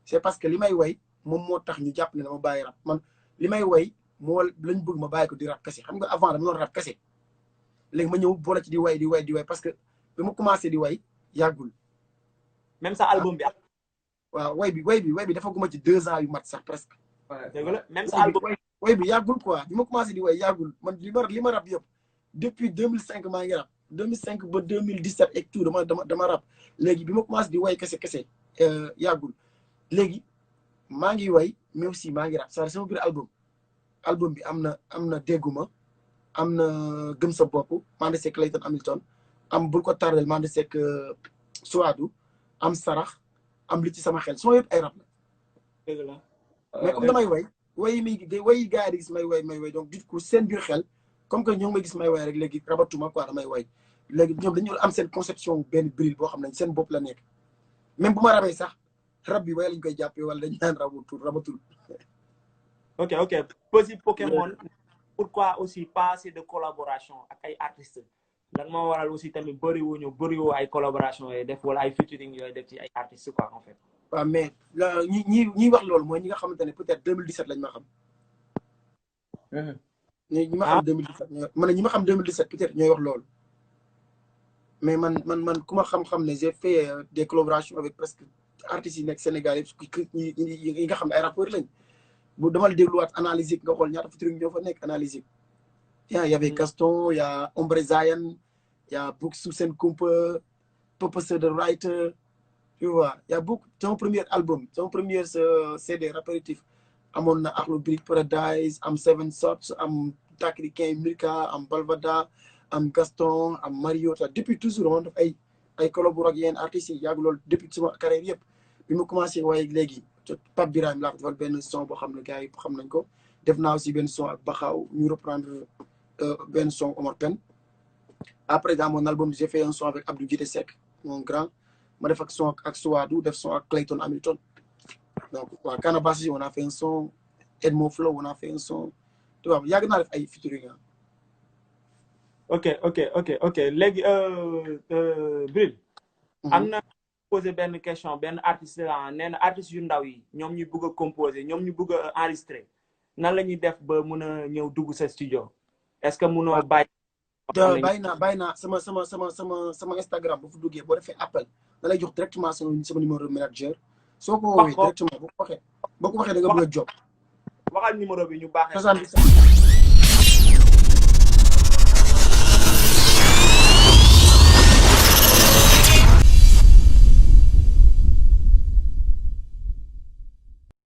c'est parce que li may way moom moo tax ñu jàpp ne dama bàyyi rab man li may way moo lañ bëgg ma bàyyi ko di rap kese xam nga avant dama doon rap kese léegi ma ñëw boole ci di way parce que bi ma commencé di way yàggul. même sa album bi ak. waaw way bi dafa guma ci 2 ans yu mat sax presque. dëgg la même sa album way bi yàggul quoi bi ma commencé di way yàggul man li ma rap yëpp depuis 2005 maa ngi rap 2005 ba 2017 et tout dama rap léegi bi ma commencé di way kese yàggul léegi maa ngi way mais aussi maa ngi rap c'est sama biir album bi am na dégguma am na gëm sa bopp Mandé Seck Layton Hamilton am bul ko tardel Mandé Seck Suwaadu am sarax am li ci sama xel suma yëpp ay rap la. dëgg la mais comme damay way yi gars yi di gis may way donc du coup seen biir xel comme que ñoo ngi may gis may way rek léegi rabatuma quoi damay way léegi ñoom dañu am seen conception benn Bril boo xam ne seen bopp la nekk même bu ma rabee sax rab bi way lañ koy jàppee wala dañ naan rabatul. ok Peuzzi Pokémon pourquoi aussi pas assez de collaboration ak ay artistes lan moo waral aussi tamit bëriwoo ay collaboration yooyu def wala ay featuring yooyu def ci ay artistes quoi en fait. waaw mais ñi wax loolu mooy ñi nga xamante ne peut-être 2017 lañ ma xam. ñi ma xam 2017 ñi ma xam 2017 peut-être ñooy wax loolu. mais man ku ma xam-xam ne j'ai fait des collaborations avec presque artistes yi nekk Sénégal yi nga xam ne ay rappeurs lañ. bu dama la dégluwaat analyse nga xool ñaata featuring ñoo fa nekk analyse y avait Gaston y a Ombre Zayan y a Bouk Susen Kumpa Purpose the Writer tu vois y a beaucoup son premier album son premier CD répétitif amoon na Akhlou Brick Paradise am Seven Sots am Takri King Milka am Balvada am Gaston am Mariota depuis toujours on def ay collaboration ak yeneen artistes yi yàgg loolu depuis sama carrière yëpp bi ma commencé waaye léegi Pape Birahim laa ko defal benn son boo xam ne gars yi xam nañ ko def naa aussi benn son ak Baxaw ñu reprendre benn son Omar Pène après dans mon album j'ai fait un son avec Abdou Djité Seck mon grand ma def ak son ak Souadou def son ak Clayton Hamilton donc waaw Canabasse on a fait un son Edmo Flow on a fait un son tu vois yàgg naa def ay featuring ok léegi Bril am na posé benn question benn artiste la nee na artiste yu ndaw yi ñoom ñu bëgg a composer ñoom ñu bëgg a enregistrer nan la ñuy def ba mun a ñëw dugg sa studio est-ce que munoo bàyyi bàyyi naa sama Instagram bu fu duggee boo defee appel da lay jox directement sama numéro manager soo ko woowee directement boo ko waxee da nga bëgg a job waxal numéro bi ñu baaxee